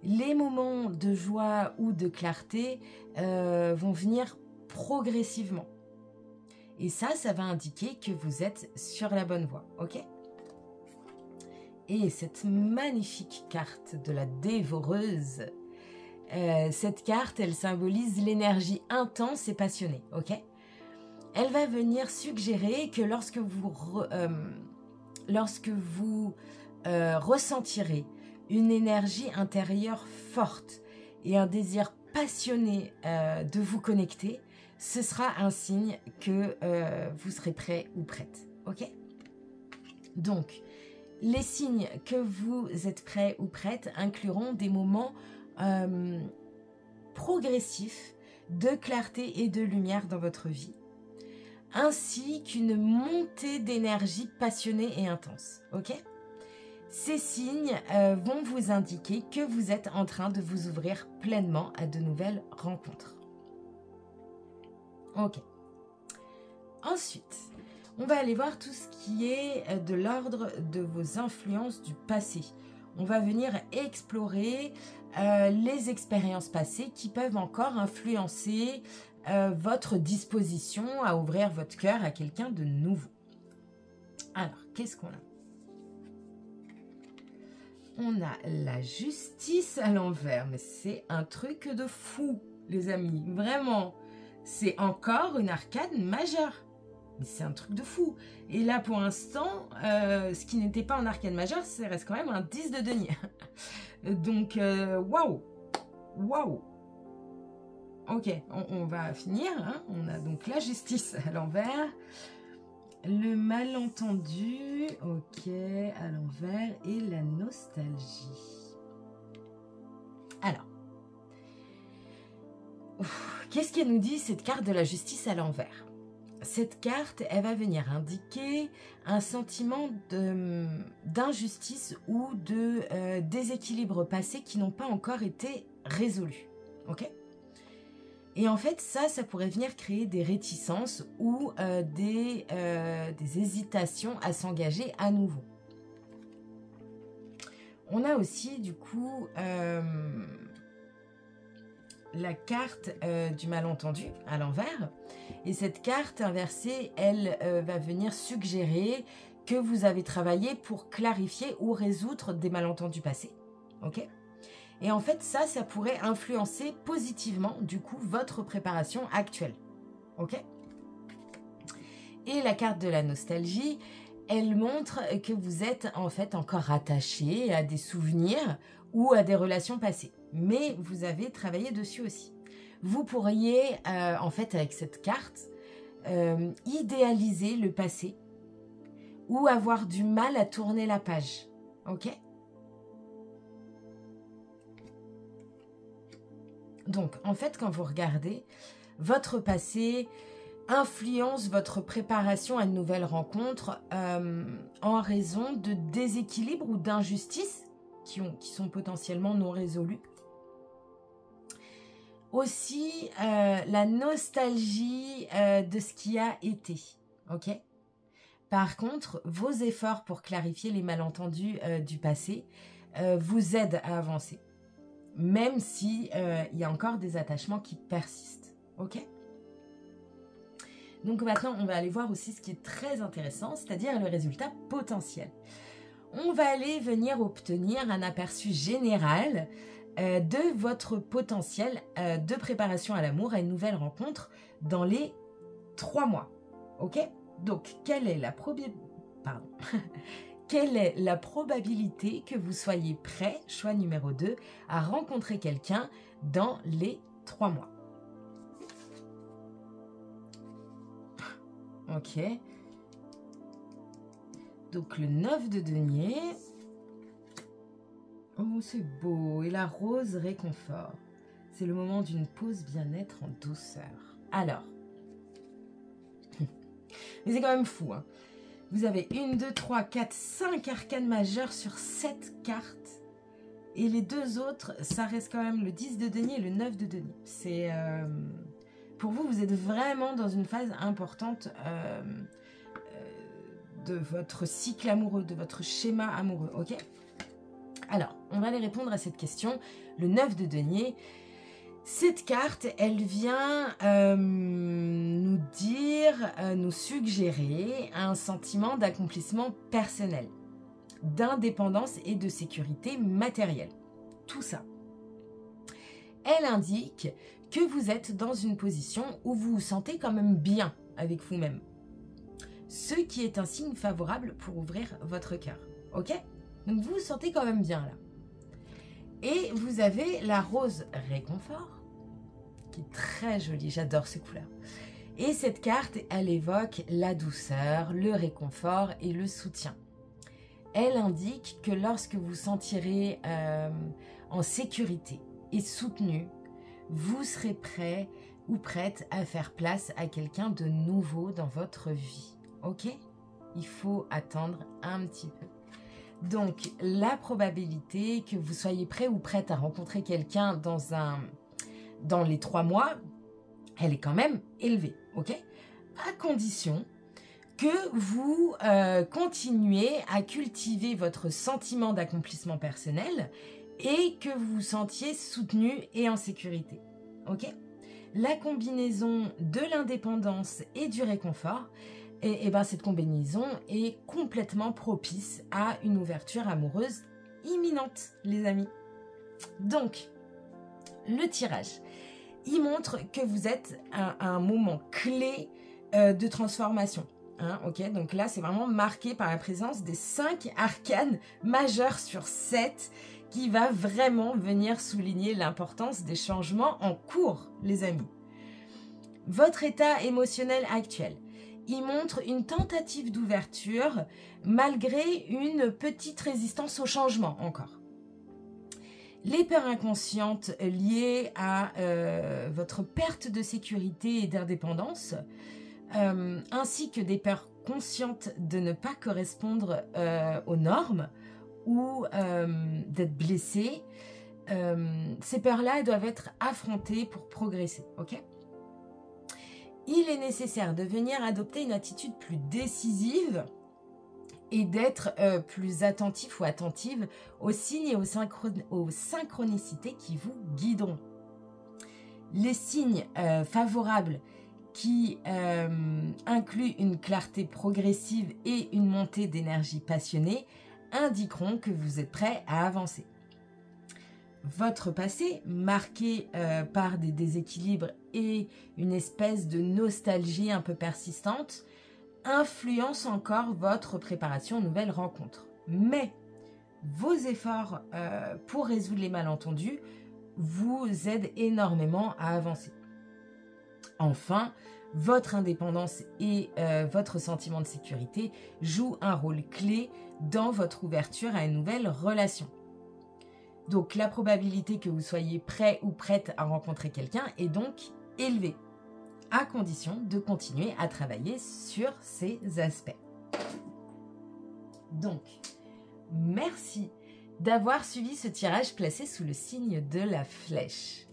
Les moments de joie ou de clarté vont venir progressivement. Et ça va indiquer que vous êtes sur la bonne voie, ok? Et cette magnifique carte de la dévoreuse, cette carte, elle symbolise l'énergie intense et passionnée, ok? elle va venir suggérer que lorsque vous ressentirez une énergie intérieure forte et un désir passionné de vous connecter, ce sera un signe que vous serez prêt ou prête. Ok? Donc, les signes que vous êtes prêt ou prête incluront des moments progressifs de clarté et de lumière dans votre vie, ainsi qu'une montée d'énergie passionnée et intense. Ok? Ces signes vont vous indiquer que vous êtes en train de vous ouvrir pleinement à de nouvelles rencontres. Ok. Ensuite, on va aller voir tout ce qui est de l'ordre de vos influences du passé. On va venir explorer les expériences passées qui peuvent encore influencer votre disposition à ouvrir votre cœur à quelqu'un de nouveau. Alors, qu'est-ce qu'on a? On a la justice à l'envers, mais c'est un truc de fou, les amis, vraiment. C'est encore une arcane majeure. Mais c'est un truc de fou. Et là, pour l'instant, ce qui n'était pas un arcane majeur, ça reste quand même un 10 de denier. Donc, waouh. Waouh. Ok, on va finir. Hein. On a donc la justice à l'envers. Le malentendu, ok, à l'envers. Et la nostalgie. Alors. Qu'est-ce qu'elle nous dit, cette carte de la justice à l'envers? Cette carte, elle va venir indiquer un sentiment d'injustice ou de déséquilibre passé qui n'ont pas encore été résolus. Ok? Et en fait, ça pourrait venir créer des réticences ou des hésitations à s'engager à nouveau. On a aussi, du coup, la carte du malentendu à l'envers. Et cette carte inversée, elle va venir suggérer que vous avez travaillé pour clarifier ou résoudre des malentendus passés. Ok? Et en fait, ça pourrait influencer positivement, du coup, votre préparation actuelle. Ok? Et la carte de la nostalgie, elle montre que vous êtes en fait encore attaché à des souvenirs ou à des relations passées. Mais vous avez travaillé dessus aussi. Vous pourriez, en fait, avec cette carte, idéaliser le passé ou avoir du mal à tourner la page. Ok? Donc, en fait, quand vous regardez, votre passé influence votre préparation à une nouvelle rencontre en raison de déséquilibres ou d'injustices qui sont potentiellement non résolues. Aussi, la nostalgie de ce qui a été. Ok? Par contre, vos efforts pour clarifier les malentendus du passé vous aident à avancer. Même si il y a encore des attachements qui persistent. Ok? Donc maintenant, on va aller voir aussi ce qui est très intéressant, c'est-à-dire le résultat potentiel. On va aller venir obtenir un aperçu général de votre potentiel de préparation à l'amour, à une nouvelle rencontre dans les 3 mois. Ok? Donc, quelle est la probabilité que vous soyez prêt, choix numéro 2, à rencontrer quelqu'un dans les 3 mois? Ok. Donc, le 9 de denier. Oh, c'est beau. Et la rose réconfort. C'est le moment d'une pause bien-être en douceur. Alors. Mais c'est quand même fou, hein. Vous avez 1, 2, 3, 4, 5 arcanes majeures sur 7 cartes. Et les deux autres, ça reste quand même le 10 de denier et le 9 de denier. C'est... pour vous, vous êtes vraiment dans une phase importante de votre cycle amoureux, de votre schéma amoureux, ok? Alors, on va aller répondre à cette question. Le 9 de denier, cette carte, elle vient nous dire, nous suggérer un sentiment d'accomplissement personnel, d'indépendance et de sécurité matérielle. Tout ça. Elle indique que vous êtes dans une position où vous vous sentez quand même bien avec vous-même. Ce qui est un signe favorable pour ouvrir votre cœur. Ok? Donc vous vous sentez quand même bien là. Et vous avez la rose réconfort, qui est très jolie, j'adore ces couleurs. Et cette carte, elle évoque la douceur, le réconfort et le soutien. Elle indique que lorsque vous sentirez en sécurité et soutenu, vous serez prêt ou prête à faire place à quelqu'un de nouveau dans votre vie. Ok? Il faut attendre un petit peu. Donc, la probabilité que vous soyez prêt ou prête à rencontrer quelqu'un dans les 3 mois, elle est quand même élevée, ok? À condition que vous continuez à cultiver votre sentiment d'accomplissement personnel et que vous vous sentiez soutenu et en sécurité, ok? La combinaison de l'indépendance et du réconfort, et ben cette combinaison est complètement propice à une ouverture amoureuse imminente, les amis. Donc, le tirage, il montre que vous êtes à un moment clé de transformation. Hein, ok, donc là, c'est vraiment marqué par la présence des 5 arcanes majeurs sur 7 qui va vraiment venir souligner l'importance des changements en cours, les amis. Votre état émotionnel actuel, il montre une tentative d'ouverture malgré une petite résistance au changement encore. Les peurs inconscientes liées à votre perte de sécurité et d'indépendance, ainsi que des peurs conscientes de ne pas correspondre aux normes ou d'être blessé, ces peurs-là doivent être affrontées pour progresser, ok ? Il est nécessaire de venir adopter une attitude plus décisive et d'être plus attentif ou attentive aux signes et aux synchronicités qui vous guideront. Les signes favorables qui incluent une clarté progressive et une montée d'énergie passionnée indiqueront que vous êtes prêt à avancer. Votre passé, marqué par des déséquilibres et une espèce de nostalgie un peu persistante, influence encore votre préparation aux nouvelles rencontres. Mais vos efforts pour résoudre les malentendus vous aident énormément à avancer. Enfin, votre indépendance et votre sentiment de sécurité jouent un rôle clé dans votre ouverture à une nouvelle relation. Donc la probabilité que vous soyez prêt ou prête à rencontrer quelqu'un est donc élevée, à condition de continuer à travailler sur ces aspects. Donc, merci d'avoir suivi ce tirage placé sous le signe de la flèche.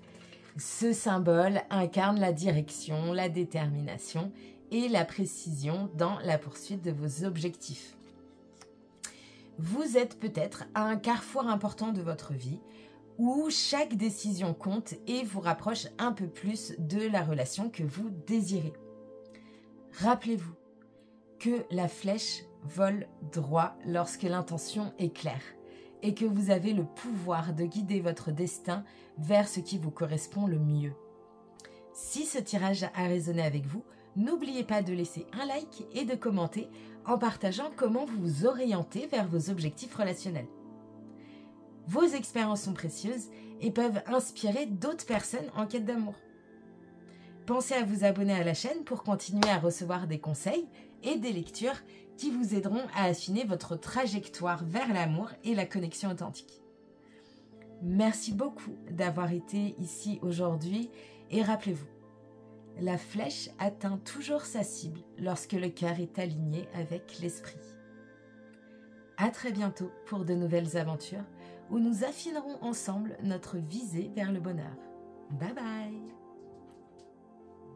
Ce symbole incarne la direction, la détermination et la précision dans la poursuite de vos objectifs. Vous êtes peut-être à un carrefour important de votre vie où chaque décision compte et vous rapproche un peu plus de la relation que vous désirez. Rappelez-vous que la flèche vole droit lorsque l'intention est claire et que vous avez le pouvoir de guider votre destin vers ce qui vous correspond le mieux. Si ce tirage a résonné avec vous, n'oubliez pas de laisser un like et de commenter en partageant comment vous vous orientez vers vos objectifs relationnels. Vos expériences sont précieuses et peuvent inspirer d'autres personnes en quête d'amour. Pensez à vous abonner à la chaîne pour continuer à recevoir des conseils et des lectures qui vous aideront à affiner votre trajectoire vers l'amour et la connexion authentique. Merci beaucoup d'avoir été ici aujourd'hui et rappelez-vous, la flèche atteint toujours sa cible lorsque le cœur est aligné avec l'esprit. À très bientôt pour de nouvelles aventures où nous affinerons ensemble notre visée vers le bonheur. Bye bye!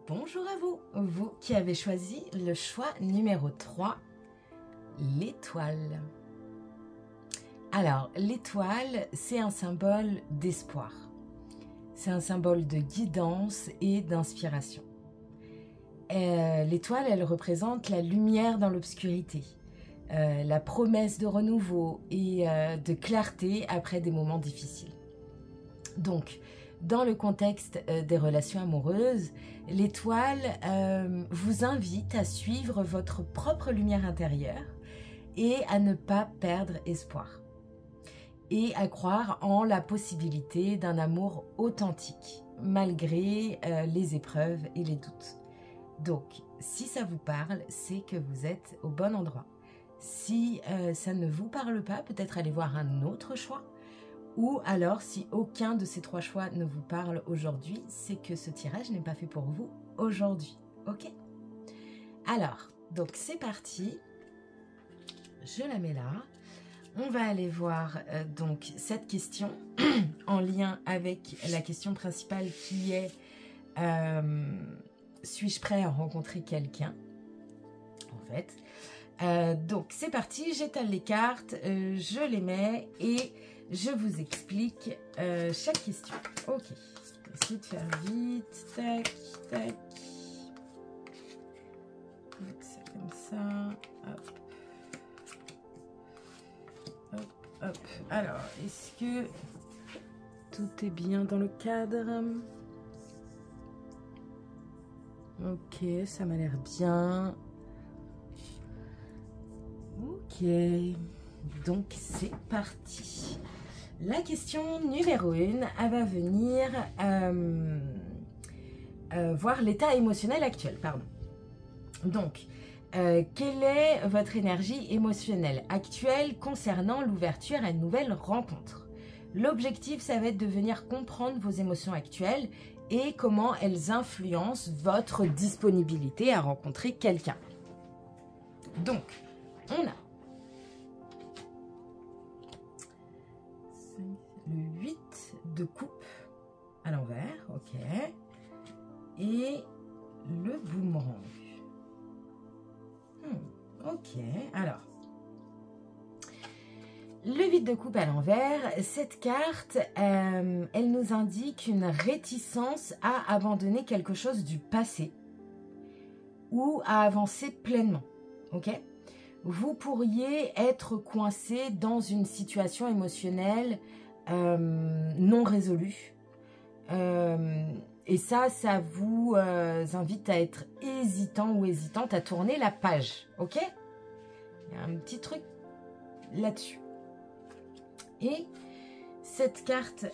Bonjour à vous, vous qui avez choisi le choix numéro 3, l'étoile. Alors, l'étoile, c'est un symbole d'espoir. C'est un symbole de guidance et d'inspiration. L'étoile, elle représente la lumière dans l'obscurité, la promesse de renouveau et de clarté après des moments difficiles. Donc, dans le contexte des relations amoureuses, l'étoile vous invite à suivre votre propre lumière intérieure et à ne pas perdre espoir. Et à croire en la possibilité d'un amour authentique, malgré les épreuves et les doutes. Donc, si ça vous parle, c'est que vous êtes au bon endroit. Si ça ne vous parle pas, peut-être allez voir un autre choix. Ou alors, si aucun de ces 3 choix ne vous parle aujourd'hui, c'est que ce tirage n'est pas fait pour vous aujourd'hui. Ok? Alors, donc c'est parti. Je la mets là. On va aller voir donc cette question en lien avec la question principale qui est suis-je prêt à rencontrer quelqu'un? En fait. Donc c'est parti, j'étale les cartes, je les mets et je vous explique chaque question. Ok, je vais essayer de faire vite. Tac, tac. C'est comme ça. Hop. Hop, hop. Alors, est-ce que tout est bien dans le cadre? Ok, ça m'a l'air bien. Ok, donc c'est parti. La question numéro 1, elle va venir voir l'état émotionnel actuel. Pardon. Donc, quelle est votre énergie émotionnelle actuelle concernant l'ouverture à une nouvelle rencontre? L'objectif, ça va être de venir comprendre vos émotions actuelles et comment elles influencent votre disponibilité à rencontrer quelqu'un. Donc, on a le 8 de coupe à l'envers, ok, et le boomerang. Ok, alors, le 8 de coupe à l'envers, cette carte, elle nous indique une réticence à abandonner quelque chose du passé ou à avancer pleinement, ok? Vous pourriez être coincé dans une situation émotionnelle non résolue. Et ça vous invite à être hésitant ou hésitante à tourner la page, ok? Il y a un petit truc là-dessus. Et cette carte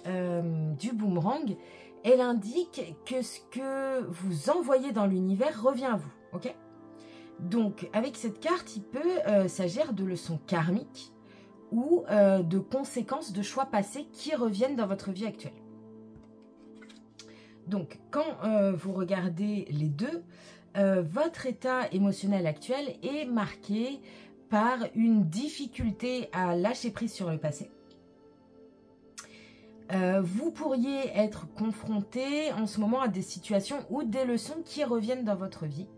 du boomerang, elle indique que ce que vous envoyez dans l'univers revient à vous, ok? Donc, avec cette carte, il peut s'agir de leçons karmiques ou de conséquences de choix passés qui reviennent dans votre vie actuelle. Donc, quand vous regardez les deux, votre état émotionnel actuel est marqué par une difficulté à lâcher prise sur le passé. Vous pourriez être confronté en ce moment à des situations ou des leçons qui reviennent dans votre vie.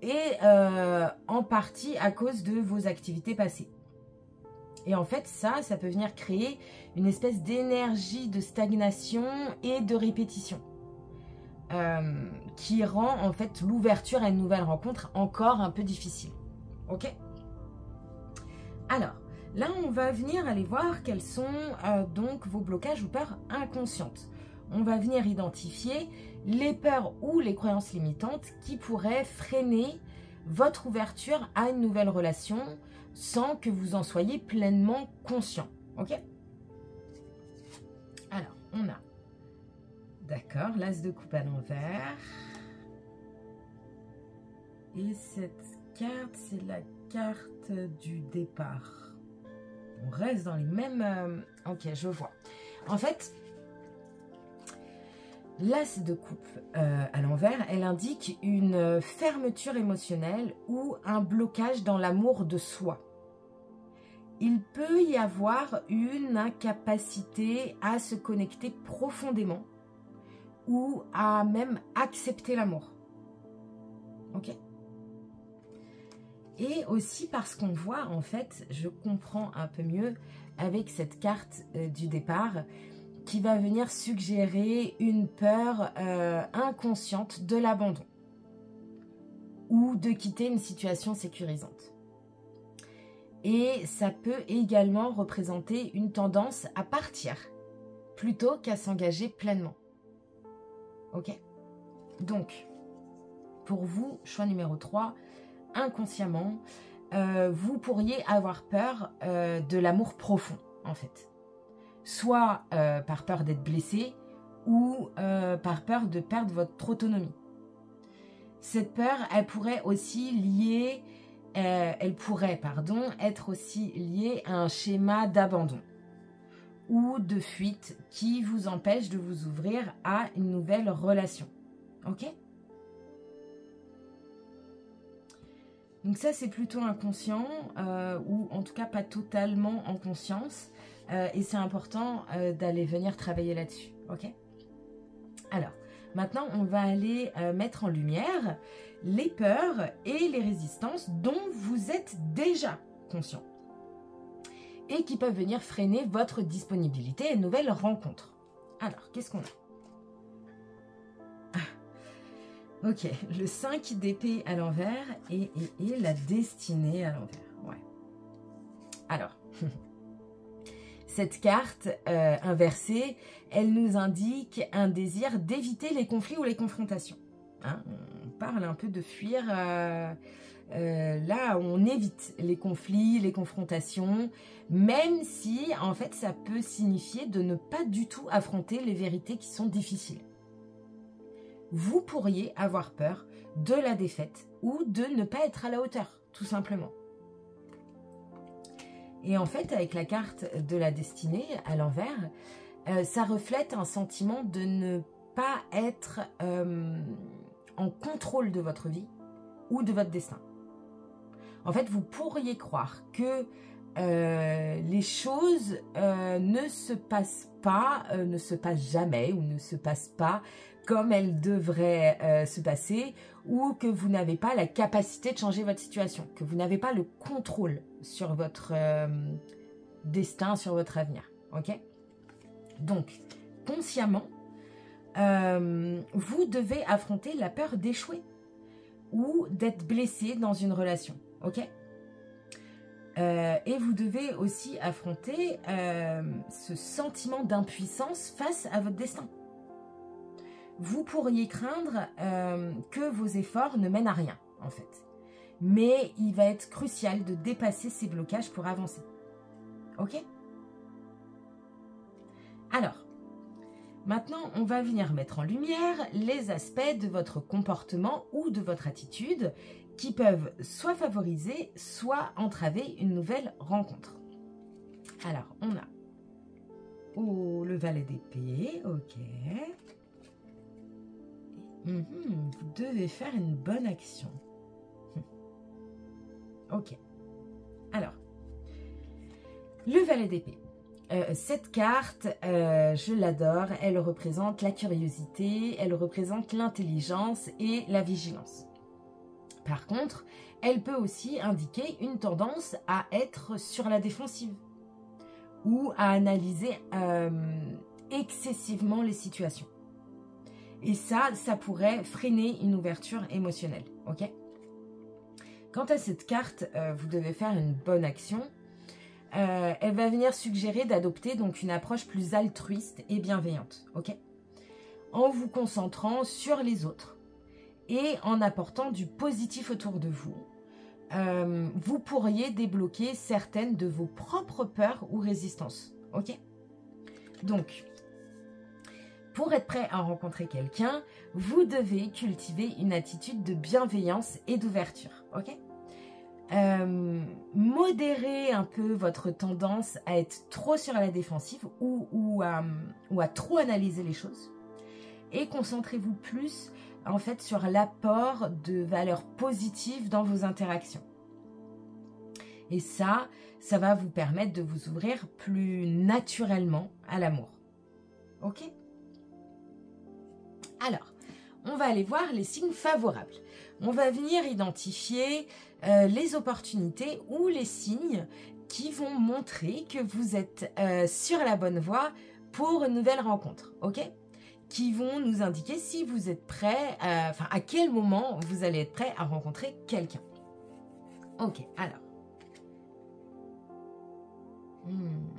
Et en partie à cause de vos activités passées. Et en fait, ça peut venir créer une espèce d'énergie de stagnation et de répétition qui rend en fait l'ouverture à une nouvelle rencontre encore un peu difficile. Ok? Alors, là, on va venir aller voir quels sont donc vos blocages ou peurs inconscientes. On va venir identifier les peurs ou les croyances limitantes qui pourraient freiner votre ouverture à une nouvelle relation sans que vous en soyez pleinement conscient. Ok? Alors, on a, d'accord, l'as de coupe à l'envers. Et cette carte, c'est la carte du départ. On reste dans les mêmes... ok, je vois. En fait... L'as de coupe à l'envers, elle indique une fermeture émotionnelle ou un blocage dans l'amour de soi. Il peut y avoir une incapacité à se connecter profondément ou à même accepter l'amour. Ok? Et aussi parce qu'on voit, en fait, je comprends un peu mieux avec cette carte du départ, qui va venir suggérer une peur inconsciente de l'abandon ou de quitter une situation sécurisante. Et ça peut également représenter une tendance à partir plutôt qu'à s'engager pleinement. Ok? Donc, pour vous, choix numéro 3, inconsciemment, vous pourriez avoir peur de l'amour profond, en fait. Soit par peur d'être blessé ou par peur de perdre votre autonomie. Cette peur, elle pourrait être aussi liée à un schéma d'abandon ou de fuite qui vous empêche de vous ouvrir à une nouvelle relation. Ok? Donc ça, c'est plutôt inconscient, ou en tout cas pas totalement en conscience. Et c'est important d'aller venir travailler là-dessus. Ok? Alors, maintenant, on va aller mettre en lumière les peurs et les résistances dont vous êtes déjà conscient et qui peuvent venir freiner votre disponibilité à une nouvelle rencontre. Alors, qu'est-ce qu'on a? Ok, le 5 d'épée à l'envers et la destinée à l'envers. Ouais. Alors, cette carte inversée, elle nous indique un désir d'éviter les conflits ou les confrontations. Hein, on parle un peu de fuir. Là, on évite les conflits, les confrontations, même si, en fait, ça peut signifier de ne pas du tout affronter les vérités qui sont difficiles. Vous pourriez avoir peur de la défaite ou de ne pas être à la hauteur, tout simplement. Et en fait, avec la carte de la destinée à l'envers, ça reflète un sentiment de ne pas être en contrôle de votre vie ou de votre destin. En fait, vous pourriez croire que les choses ne se passent jamais ou ne se passent pas comme elles devraient se passer, ou que vous n'avez pas la capacité de changer votre situation, que vous n'avez pas le contrôle sur votre destin, sur votre avenir. Ok? Donc, consciemment, vous devez affronter la peur d'échouer ou d'être blessé dans une relation. Ok? Et vous devez aussi affronter ce sentiment d'impuissance face à votre destin. Vous pourriez craindre que vos efforts ne mènent à rien, en fait. Mais il va être crucial de dépasser ces blocages pour avancer. Ok? Alors, maintenant, on va venir mettre en lumière les aspects de votre comportement ou de votre attitude qui peuvent soit favoriser, soit entraver une nouvelle rencontre. Alors, on a le valet d'épée, ok. Vous devez faire une bonne action. Ok. Alors, le valet d'épée. Cette carte, je l'adore. Elle représente la curiosité, elle représente l'intelligence et la vigilance. Par contre, elle peut aussi indiquer une tendance à être sur la défensive ou à analyser excessivement les situations. Et ça pourrait freiner une ouverture émotionnelle. Ok? Quant à cette carte, vous devez faire une bonne action. Elle va venir suggérer d'adopter donc une approche plus altruiste et bienveillante. Ok? En vous concentrant sur les autres et en apportant du positif autour de vous, vous pourriez débloquer certaines de vos propres peurs ou résistances. Ok? Donc, pour être prêt à rencontrer quelqu'un, vous devez cultiver une attitude de bienveillance et d'ouverture. Ok? Modérez un peu votre tendance à être trop sur la défensive ou à trop analyser les choses. Et concentrez-vous plus en fait sur l'apport de valeurs positives dans vos interactions. Et ça va vous permettre de vous ouvrir plus naturellement à l'amour. Ok? Alors, on va aller voir les signes favorables. On va venir identifier les opportunités ou les signes qui vont montrer que vous êtes sur la bonne voie pour une nouvelle rencontre. Ok? Qui vont nous indiquer si vous êtes prêt, à quel moment vous allez être prêt à rencontrer quelqu'un. Ok, alors.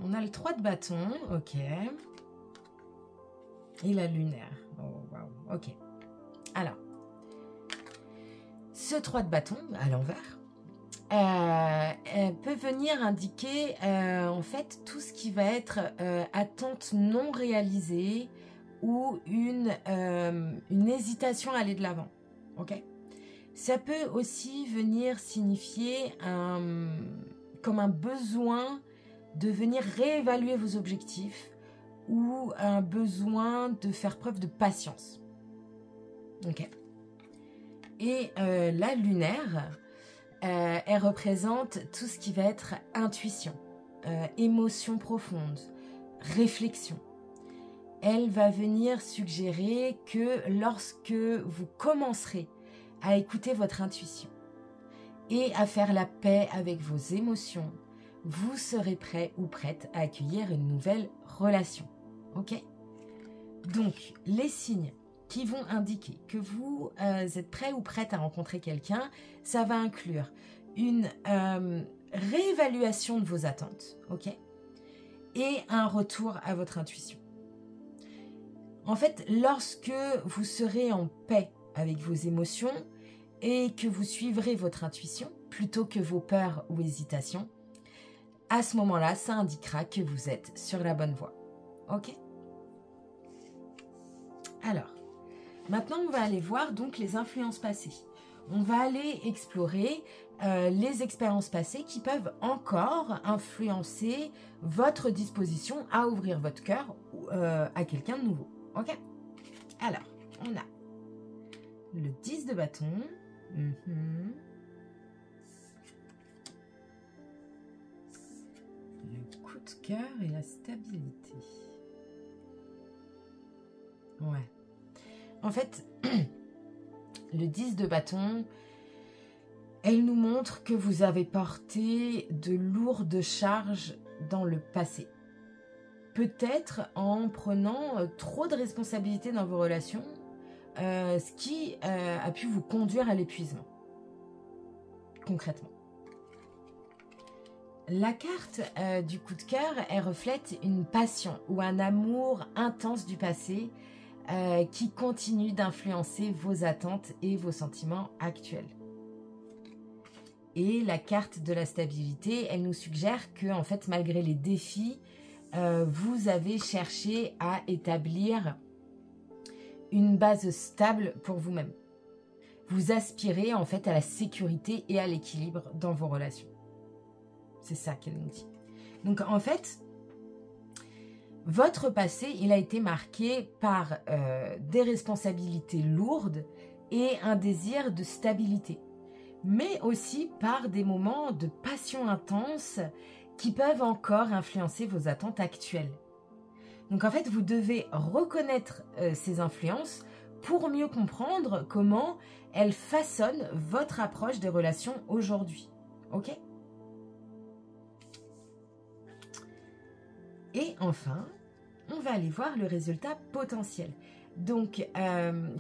On a le 3 de bâton, ok. Et la lunaire. Oh, waouh. Ok. Alors, ce 3 de bâton à l'envers peut venir indiquer en fait tout ce qui va être attente non réalisée ou une hésitation à aller de l'avant. Ok. Ça peut aussi venir signifier comme un besoin de venir réévaluer vos objectifs ou un besoin de faire preuve de patience. Ok. Et la lunaire, elle représente tout ce qui va être intuition, émotion profonde, réflexion. Elle va venir suggérer que lorsque vous commencerez à écouter votre intuition et à faire la paix avec vos émotions, vous serez prêt ou prête à accueillir une nouvelle relation. Ok? Donc, les signes qui vont indiquer que vous êtes prêt ou prête à rencontrer quelqu'un, ça va inclure une réévaluation de vos attentes, ok? Et un retour à votre intuition. En fait, lorsque vous serez en paix avec vos émotions et que vous suivrez votre intuition plutôt que vos peurs ou hésitations, à ce moment-là, ça indiquera que vous êtes sur la bonne voie. Ok? Alors, maintenant, on va aller voir donc les influences passées. On va aller explorer les expériences passées qui peuvent encore influencer votre disposition à ouvrir votre cœur à quelqu'un de nouveau. Ok? Alors, on a le 10 de bâton. Le coup de cœur et la stabilité. Ouais. En fait, le 10 de bâton, elle nous montre que vous avez porté de lourdes charges dans le passé. Peut-être en prenant trop de responsabilités dans vos relations, ce qui a pu vous conduire à l'épuisement. Concrètement. La carte du coup de cœur, elle reflète une passion ou un amour intense du passé qui continue d'influencer vos attentes et vos sentiments actuels. Et la carte de la stabilité, elle nous suggère que, en fait, malgré les défis, vous avez cherché à établir une base stable pour vous-même. Vous aspirez, en fait, à la sécurité et à l'équilibre dans vos relations. C'est ça qu'elle nous dit. Donc, en fait, votre passé, il a été marqué par des responsabilités lourdes et un désir de stabilité, mais aussi par des moments de passion intense qui peuvent encore influencer vos attentes actuelles. Donc en fait, vous devez reconnaître ces influences pour mieux comprendre comment elles façonnent votre approche des relations aujourd'hui. Ok ? Et enfin, on va aller voir le résultat potentiel. Donc,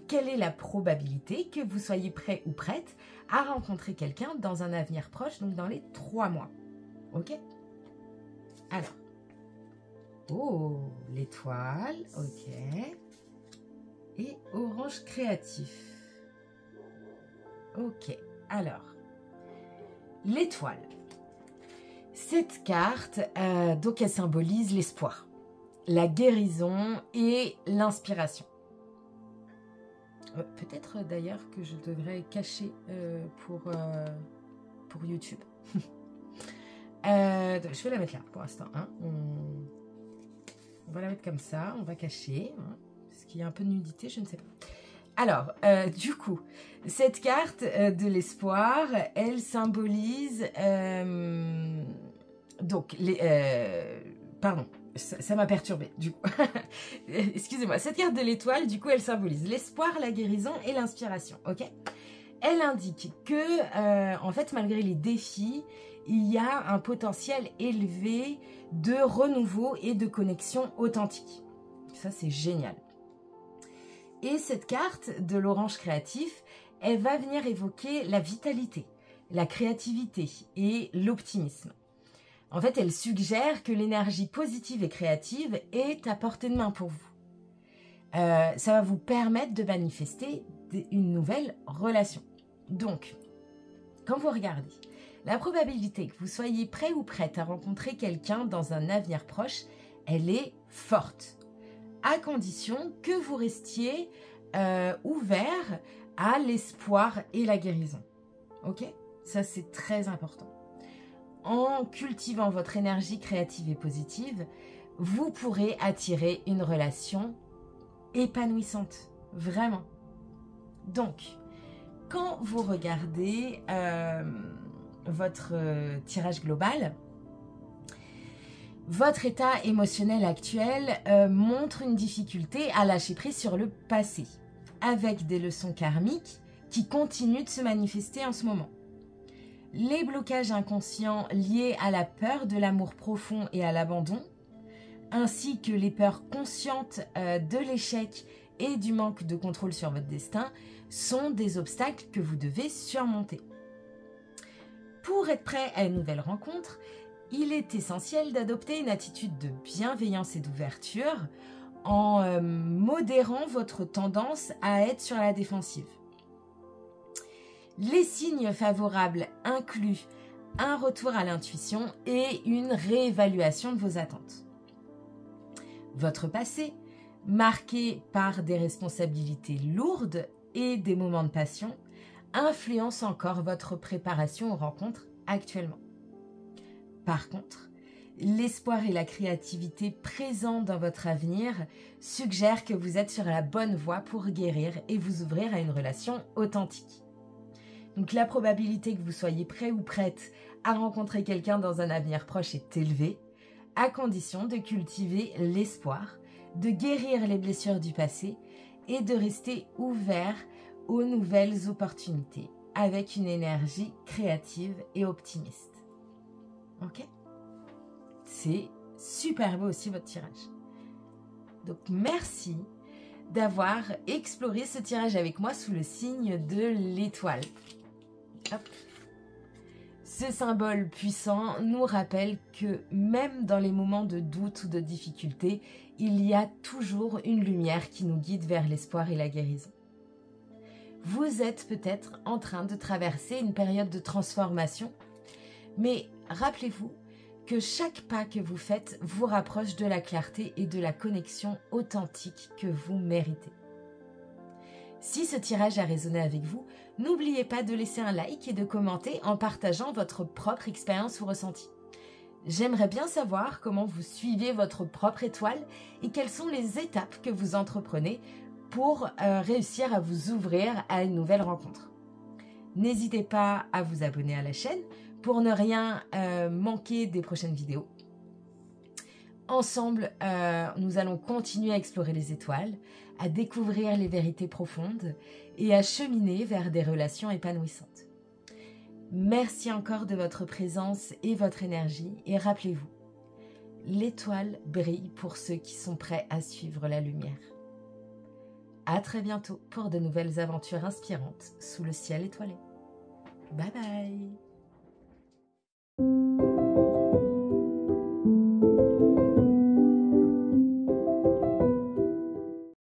quelle est la probabilité que vous soyez prêt ou prête à rencontrer quelqu'un dans un avenir proche, donc dans les 3 mois. Ok? Alors. Oh, l'étoile. Ok. Et orange créatif. Ok. Alors. L'étoile. Cette carte, donc elle symbolise l'espoir, la guérison et l'inspiration. Peut-être d'ailleurs que je devrais cacher pour YouTube. Je vais la mettre là pour l'instant. Hein. On va la mettre comme ça, on va cacher. Hein, parce qu'il y a un peu de nudité, je ne sais pas. Alors, du coup, cette carte de l'espoir, elle symbolise... donc, pardon, ça m'a perturbée, du coup. Excusez-moi, cette carte de l'étoile, du coup, elle symbolise l'espoir, la guérison et l'inspiration, ok? Elle indique que, en fait, malgré les défis, il y a un potentiel élevé de renouveau et de connexion authentique. Ça, c'est génial. Et cette carte de l'orange créatif, elle va venir évoquer la vitalité, la créativité et l'optimisme. En fait, elle suggère que l'énergie positive et créative est à portée de main pour vous. Ça va vous permettre de manifester une nouvelle relation. Donc, quand vous regardez, la probabilité que vous soyez prêt ou prête à rencontrer quelqu'un dans un avenir proche, elle est forte, à condition que vous restiez ouvert à l'espoir et la guérison. Ok ? Ça, c'est très important. En cultivant votre énergie créative et positive, vous pourrez attirer une relation épanouissante, vraiment. Donc, quand vous regardez votre tirage global, votre état émotionnel actuel montre une difficulté à lâcher prise sur le passé, avec des leçons karmiques qui continuent de se manifester en ce moment. Les blocages inconscients liés à la peur de l'amour profond et à l'abandon, ainsi que les peurs conscientes de l'échec et du manque de contrôle sur votre destin, sont des obstacles que vous devez surmonter. Pour être prêt à une nouvelle rencontre, il est essentiel d'adopter une attitude de bienveillance et d'ouverture en modérant votre tendance à être sur la défensive. Les signes favorables incluent un retour à l'intuition et une réévaluation de vos attentes. Votre passé, marqué par des responsabilités lourdes et des moments de passion, influence encore votre préparation aux rencontres actuellement. Par contre, l'espoir et la créativité présents dans votre avenir suggèrent que vous êtes sur la bonne voie pour guérir et vous ouvrir à une relation authentique. Donc la probabilité que vous soyez prêt ou prête à rencontrer quelqu'un dans un avenir proche est élevée, à condition de cultiver l'espoir, de guérir les blessures du passé et de rester ouvert aux nouvelles opportunités avec une énergie créative et optimiste. Ok ? C'est super beau aussi votre tirage. Donc merci d'avoir exploré ce tirage avec moi sous le signe de l'étoile. Hop. Ce symbole puissant nous rappelle que même dans les moments de doute ou de difficulté, il y a toujours une lumière qui nous guide vers l'espoir et la guérison. Vous êtes peut-être en train de traverser une période de transformation, mais rappelez-vous que chaque pas que vous faites vous rapproche de la clarté et de la connexion authentique que vous méritez. Si ce tirage a résonné avec vous, n'oubliez pas de laisser un like et de commenter en partageant votre propre expérience ou ressenti. J'aimerais bien savoir comment vous suivez votre propre étoile et quelles sont les étapes que vous entreprenez pour réussir à vous ouvrir à une nouvelle rencontre. N'hésitez pas à vous abonner à la chaîne pour ne rien manquer des prochaines vidéos. Ensemble, nous allons continuer à explorer les étoiles, à découvrir les vérités profondes et à cheminer vers des relations épanouissantes. Merci encore de votre présence et votre énergie et rappelez-vous, l'étoile brille pour ceux qui sont prêts à suivre la lumière. À très bientôt pour de nouvelles aventures inspirantes sous le ciel étoilé. Bye bye!